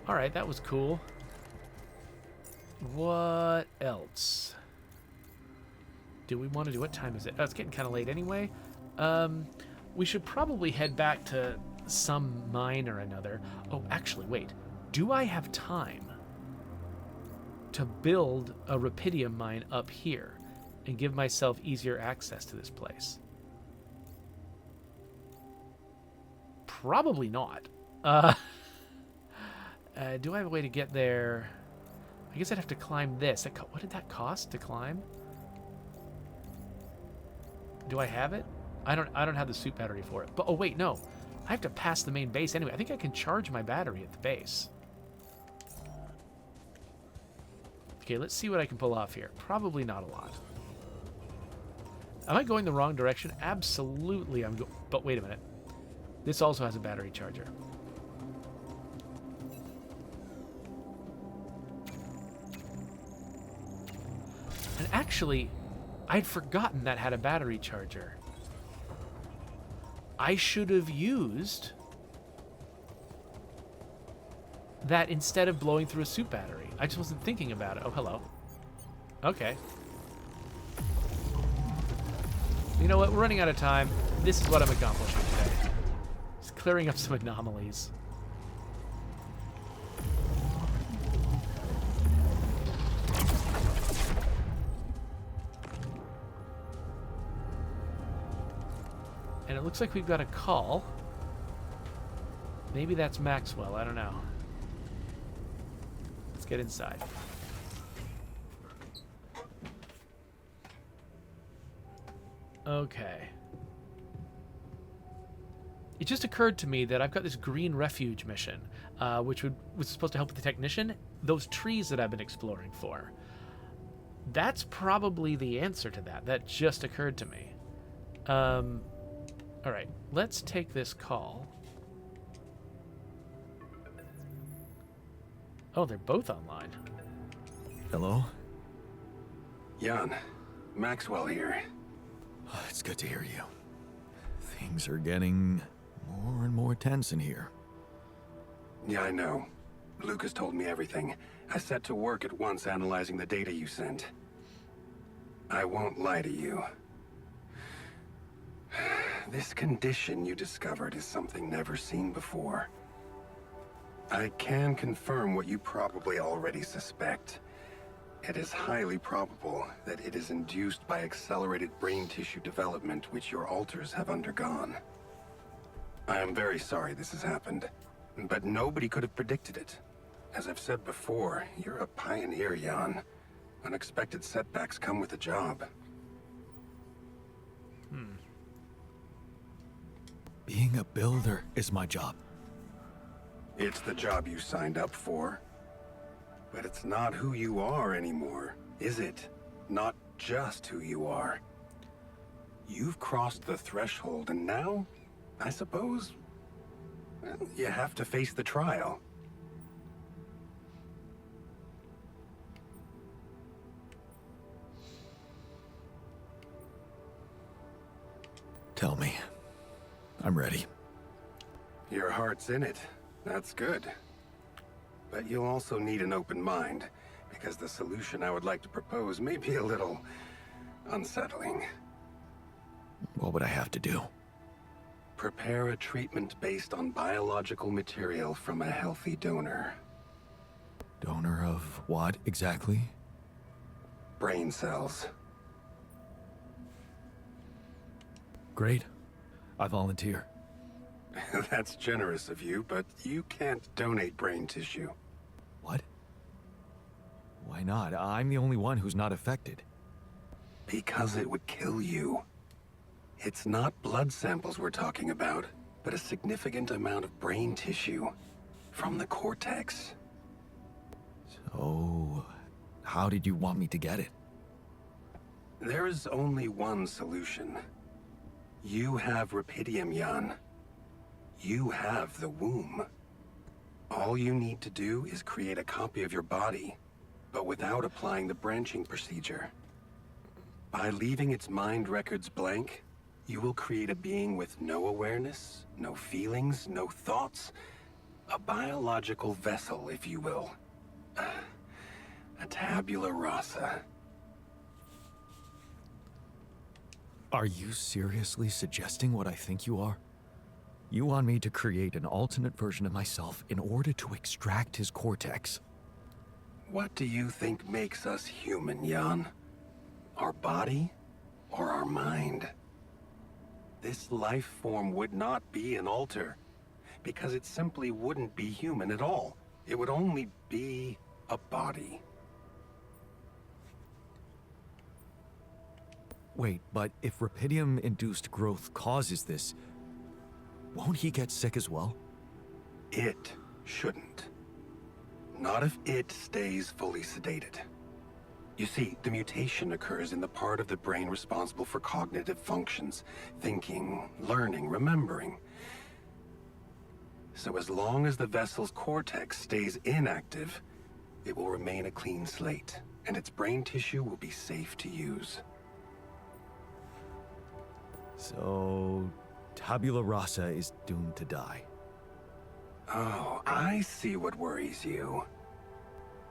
Alright, that was cool. What else? Do we want to do... What time is it? Oh, it's getting kind of late anyway. We should probably head back to some mine or another. Oh, actually, wait. Do I have time to build a rupidium mine up here and give myself easier access to this place? Probably not. Do I have a way to get there? I guess I'd have to climb this. What did that cost to climb? Do I have it? I don't have the suit battery for it. But oh wait, no. I have to pass the main base anyway. I think I can charge my battery at the base. Okay, let's see what I can pull off here. Probably not a lot. Am I going the wrong direction? Absolutely I'm going... But wait a minute. This also has a battery charger. And actually, I'd forgotten that had a battery charger. I should have used that instead of blowing through a suit battery. I just wasn't thinking about it. Oh, hello. Okay. You know what? We're running out of time. This is what I'm accomplishing today. Just clearing up some anomalies. And it looks like we've got a call. Maybe that's Maxwell. I don't know. Let's get inside. Okay. It just occurred to me that I've got this green refuge mission, which was supposed to help with the technician. Those trees that I've been exploring for. That's probably the answer to that. That just occurred to me. All right, let's take this call. Oh, they're both online. Hello? Jan, Maxwell here. It's good to hear you. Things are getting more and more tense in here. Yeah, I know. Lucas told me everything. I set to work at once analyzing the data you sent. I won't lie to you. This condition you discovered is something never seen before. I can confirm what you probably already suspect. It is highly probable that it is induced by accelerated brain tissue development which your alters have undergone. I am very sorry this has happened, but nobody could have predicted it. As I've said before, you're a pioneer, Jan. Unexpected setbacks come with the job. Being a builder is my job. It's the job you signed up for. But it's not who you are anymore, is it? Not just who you are. You've crossed the threshold, and now, I suppose, well, you have to face the trial. Tell me. I'm ready. Your heart's in it. That's good. But you'll also need an open mind, because the solution I would like to propose may be a little unsettling. What would I have to do? Prepare a treatment based on biological material from a healthy donor. Donor of what exactly? Brain cells. Great. I volunteer. That's generous of you, but you can't donate brain tissue. What? Why not? I'm the only one who's not affected. Because it would kill you. It's not blood samples we're talking about, but a significant amount of brain tissue. From the cortex. So, how did you want me to get it? There is only one solution. You have Rapidium, Jan. You have the womb. All you need to do is create a copy of your body, but without applying the branching procedure. By leaving its mind records blank, you will create a being with no awareness, no feelings, no thoughts. A biological vessel, if you will. A tabula rasa. Are you seriously suggesting what I think you are? You want me to create an alternate version of myself in order to extract his cortex? What do you think makes us human, Jan? Our body or our mind? This life form would not be an alter, because it simply wouldn't be human at all. It would only be a body. Wait, but if Rapidium-induced growth causes this, won't he get sick as well? It shouldn't. Not if it stays fully sedated. You see, the mutation occurs in the part of the brain responsible for cognitive functions, thinking, learning, remembering. So as long as the vessel's cortex stays inactive, it will remain a clean slate, and its brain tissue will be safe to use. So, tabula rasa is doomed to die. Oh, I see what worries you.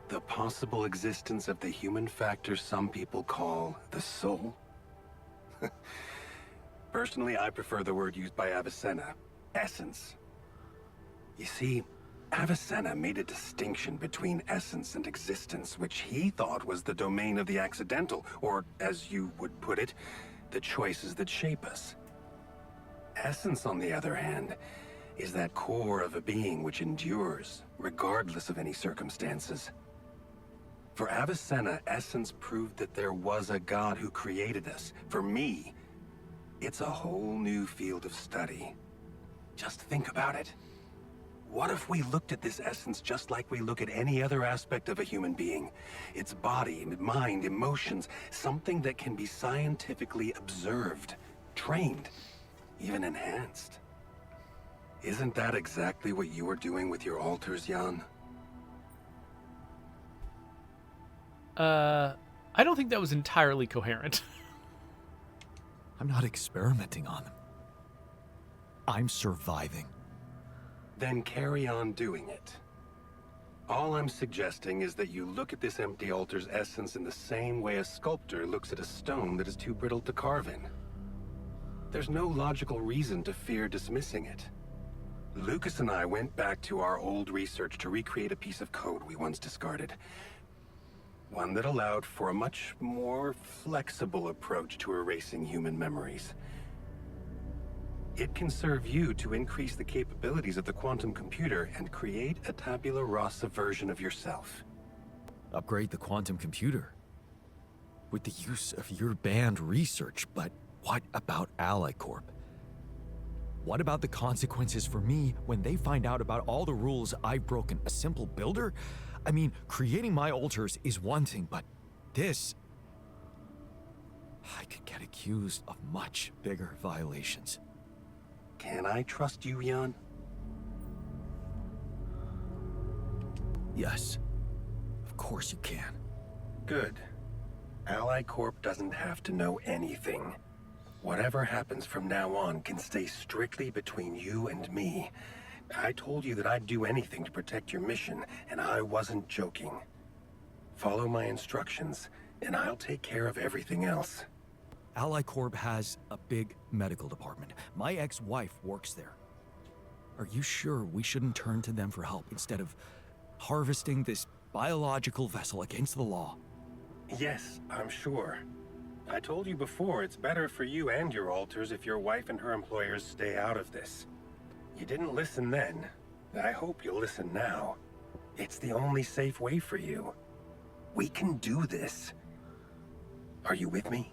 The possible existence of the human factor some people call the soul. Personally, I prefer the word used by Avicenna, essence. You see, Avicenna made a distinction between essence and existence, which he thought was the domain of the accidental, or, as you would put it, the choices that shape us. Essence, on the other hand, is that core of a being which endures, regardless of any circumstances. For Avicenna, essence proved that there was a God who created us. For me, It's a whole new field of study. Just think about it. What if we looked at this essence just like we look at any other aspect of a human being? Its body, mind, emotions, something that can be scientifically observed, trained, even enhanced. Isn't that exactly what you were doing with your alters, Jan? I don't think that was entirely coherent. I'm not experimenting on them. I'm surviving. Then carry on doing it. All I'm suggesting is that you look at this empty altar's essence in the same way a sculptor looks at a stone that is too brittle to carve in. There's no logical reason to fear dismissing it. Lucas and I went back to our old research to recreate a piece of code we once discarded. One that allowed for a much more flexible approach to erasing human memories. It can serve you to increase the capabilities of the quantum computer and create a tabula rasa version of yourself. Upgrade the quantum computer. With the use of your banned research, but what about Ally Corp? What about the consequences for me when they find out about all the rules I've broken? A simple builder? I mean, creating my altars is one thing, but this... I could get accused of much bigger violations. Can I trust you, Jan? Yes. Of course you can. Good. Ally Corp doesn't have to know anything. Whatever happens from now on can stay strictly between you and me. I told you that I'd do anything to protect your mission, and I wasn't joking. Follow my instructions, and I'll take care of everything else. Ally Corp has a big medical department. My ex-wife works there. Are you sure we shouldn't turn to them for help instead of harvesting this biological vessel against the law? Yes, I'm sure. I told you before, it's better for you and your alters if your wife and her employers stay out of this. You didn't listen then. I hope you'll listen now. It's the only safe way for you. We can do this. Are you with me?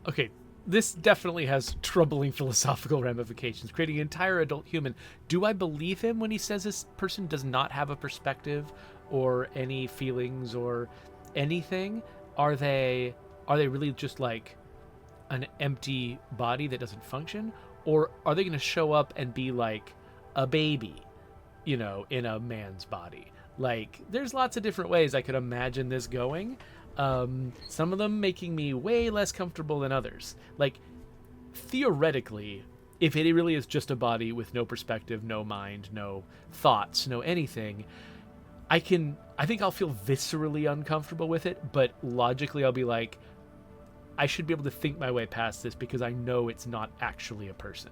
Okay, this definitely has troubling philosophical ramifications. Creating an entire adult human. Do I believe him when he says this person does not have a perspective or any feelings or anything? Are they really just like an empty body that doesn't function? Or are they going to show up and be like a baby, you know, in a man's body? Like, there's lots of different ways I could imagine this going. Some of them making me way less comfortable than others. Like, theoretically, if it really is just a body with no perspective, no mind, no thoughts, no anything, I think I'll feel viscerally uncomfortable with it, but logically I'll be like, I should be able to think my way past this because I know it's not actually a person,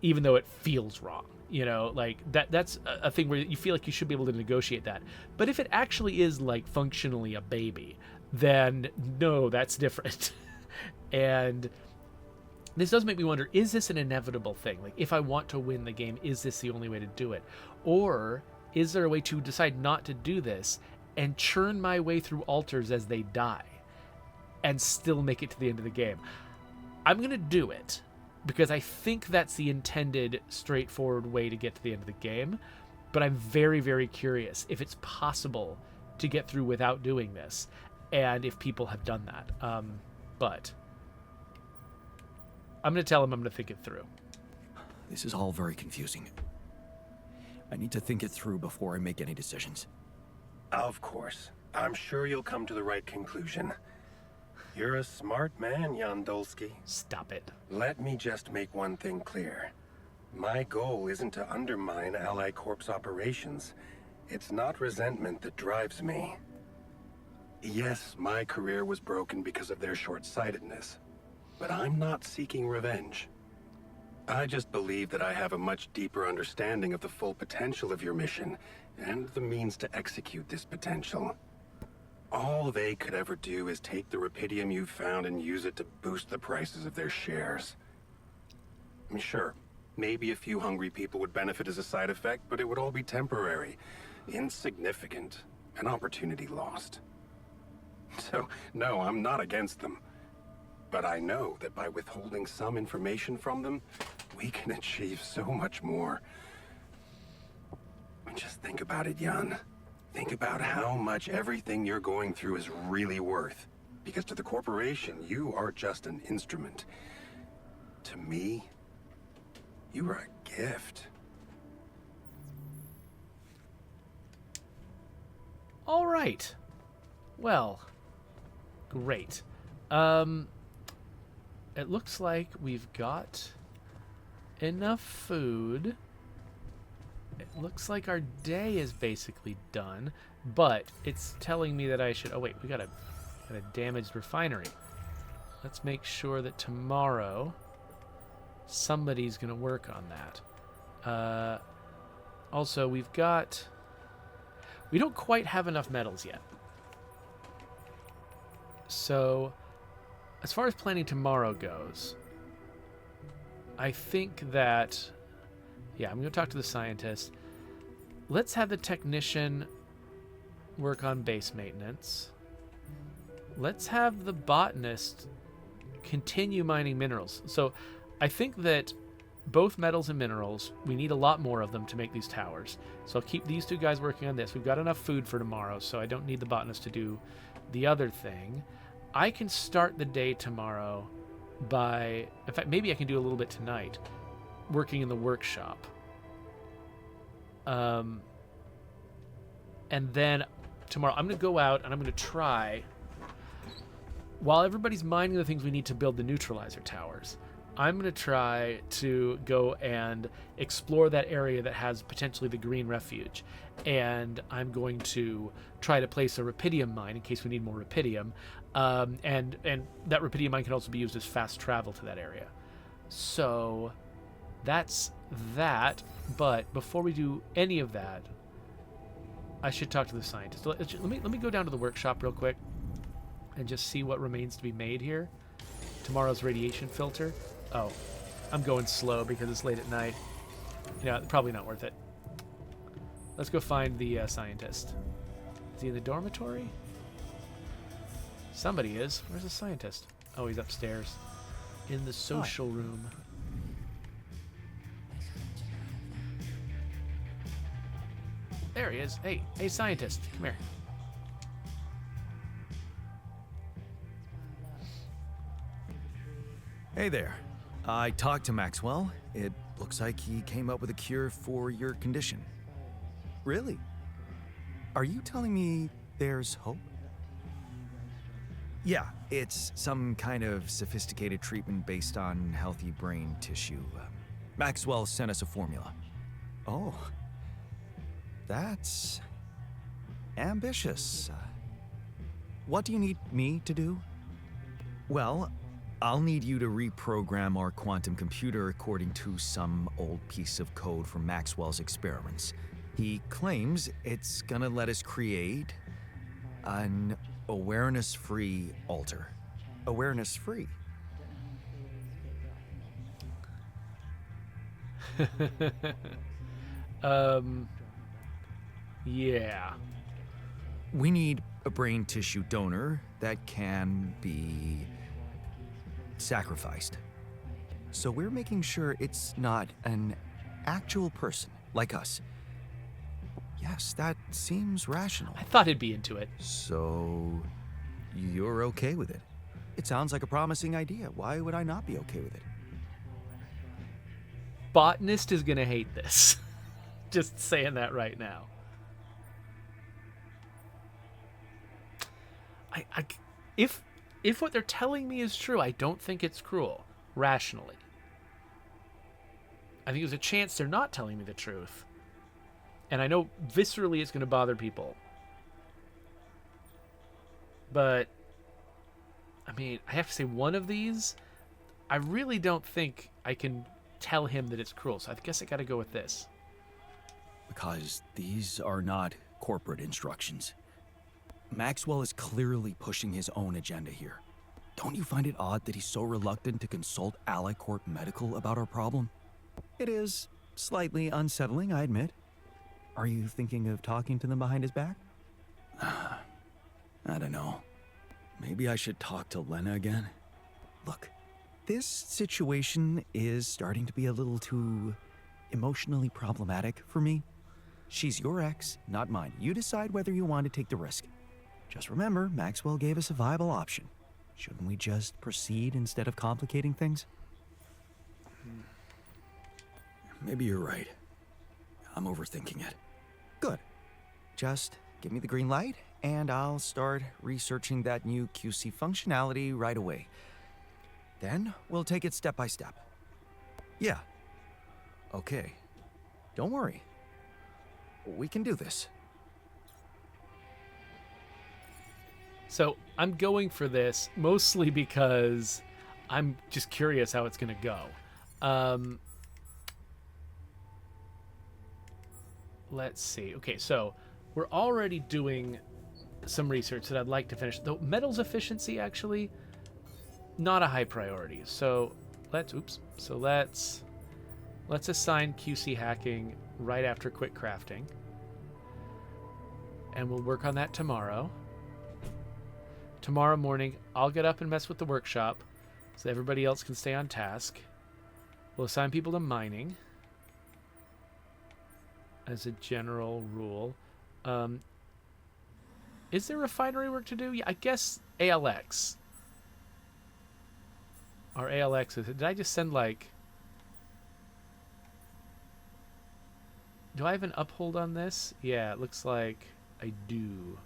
even though it feels wrong. You know, like that's a thing where you feel like you should be able to negotiate that. But if it actually is like functionally a baby, then no, that's different. And this does make me wonder, is this an inevitable thing? Like, if I want to win the game, is this the only way to do it? Or is there a way to decide not to do this and churn my way through altars as they die and still make it to the end of the game? I'm going to do it because I think that's the intended straightforward way to get to the end of the game. But I'm very, very curious if it's possible to get through without doing this and if people have done that. But I'm going to tell him I'm going to think it through. This is all very confusing. I need to think it through before I make any decisions. Of course. I'm sure you'll come to the right conclusion. You're a smart man, Jan Dolsky. Stop it. Let me just make one thing clear. My goal isn't to undermine Ally Corp's operations. It's not resentment that drives me. Yes, my career was broken because of their short-sightedness. But I'm not seeking revenge. I just believe that I have a much deeper understanding of the full potential of your mission, and the means to execute this potential. All they could ever do is take the Rapidium you've found and use it to boost the prices of their shares. I mean, sure, maybe a few hungry people would benefit as a side effect, but it would all be temporary, insignificant, an opportunity lost. So, no, I'm not against them. But I know that by withholding some information from them, we can achieve so much more. Just think about it, Jan. Think about how much everything you're going through is really worth. Because to the corporation, you are just an instrument. To me, you are a gift. All right. Well, great. It looks like we've got enough food. It looks like our day is basically done, but it's telling me that I should... Oh, wait, we got a damaged refinery. Let's make sure that tomorrow somebody's going to work on that. Also, we don't quite have enough metals yet. So, as far as planning tomorrow goes, I think that... Yeah, I'm going to talk to the scientist. Let's have the technician work on base maintenance. Let's have the botanist continue mining minerals. So I think that both metals and minerals, we need a lot more of them to make these towers. So I'll keep these two guys working on this. We've got enough food for tomorrow, so I don't need the botanist to do the other thing. I can start the day tomorrow by... In fact, maybe I can do a little bit tonight, working in the workshop. And then tomorrow I'm going to go out and I'm going to try, while everybody's mining the things we need to build the neutralizer towers, I'm going to try to go and explore that area that has potentially the green refuge. And I'm going to try to place a rupidium mine in case we need more rupidium. And that rupidium mine can also be used as fast travel to that area. So that's that. But before we do any of that, I should talk to the scientist. Let me go down to the workshop real quick and just see what remains to be made here. Tomorrow's radiation filter. Oh, I'm going slow because it's late at night. Yeah, probably not worth it. Let's go find the scientist. Is he in the dormitory? Somebody is. Where's the scientist? Oh, he's upstairs. In the social room. There he is. Hey, scientist, come here. Hey there. I talked to Maxwell. It looks like he came up with a cure for your condition. Really? Are you telling me there's hope? Yeah, it's some kind of sophisticated treatment based on healthy brain tissue. Maxwell sent us a formula. Oh. That's ambitious. What do you need me to do? Well, I'll need you to reprogram our quantum computer according to some old piece of code from Maxwell's experiments. He claims it's gonna let us create an awareness-free alter. Awareness-free? Yeah. We need a brain tissue donor that can be sacrificed. So we're making sure it's not an actual person like us. Yes, that seems rational. I thought he'd be into it. So, you're okay with it? It sounds like a promising idea. Why would I not be okay with it? Botanist is gonna hate this. Just saying that right now. If what they're telling me is true, I don't think it's cruel, rationally. I think there's a chance they're not telling me the truth. And I know viscerally it's going to bother people. But, I mean, I have to say one of these, I really don't think I can tell him that it's cruel. So I guess I got to go with this. Because these are not corporate instructions. Maxwell is clearly pushing his own agenda here. Don't you find it odd that he's so reluctant to consult AliCorp Medical about our problem? It is slightly unsettling, I admit. Are you thinking of talking to them behind his back? I don't know. Maybe I should talk to Lena again? Look, this situation is starting to be a little too emotionally problematic for me. She's your ex, not mine. You decide whether you want to take the risk. Just remember, Maxwell gave us a viable option. Shouldn't we just proceed instead of complicating things? Maybe you're right. I'm overthinking it. Good. Just give me the green light, and I'll start researching that new QC functionality right away. Then we'll take it step by step. Yeah. Okay. Don't worry. We can do this. So I'm going for this mostly because I'm just curious how it's going to go. Let's see. Okay, so we're already doing some research that I'd like to finish. The metals efficiency, actually, not a high priority. So let's assign QC hacking right after quick crafting, and we'll work on that tomorrow. Tomorrow morning, I'll get up and mess with the workshop so everybody else can stay on task. We'll assign people to mining as a general rule. Is there refinery work to do? Yeah, I guess ALX. Or ALX is it? Did I just send like... Do I have an uphold on this? Yeah, it looks like I do.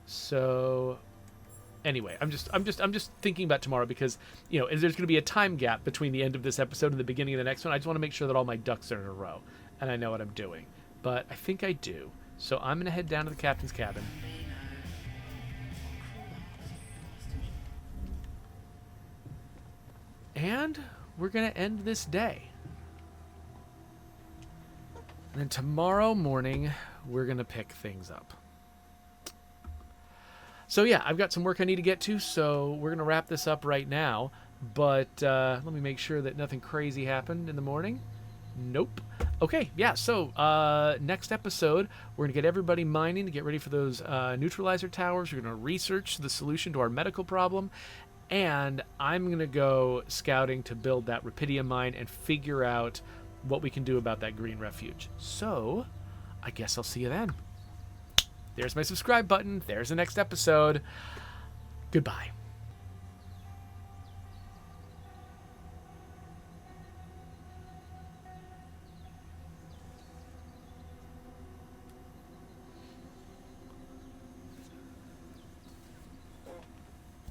So anyway, I'm just thinking about tomorrow because, you know, there's going to be a time gap between the end of this episode and the beginning of the next one. I just want to make sure that all my ducks are in a row and I know what I'm doing. But I think I do. So I'm going to head down to the captain's cabin. And we're going to end this day. And then tomorrow morning, we're going to pick things up. So yeah, I've got some work I need to get to, so we're going to wrap this up right now. But let me make sure that nothing crazy happened in the morning. Nope. Okay, yeah, so next episode, we're going to get everybody mining to get ready for those neutralizer towers. We're going to research the solution to our medical problem. And I'm going to go scouting to build that Rapidium mine and figure out what we can do about that green refuge. So, I guess I'll see you then. There's my subscribe button. There's the next episode. Goodbye.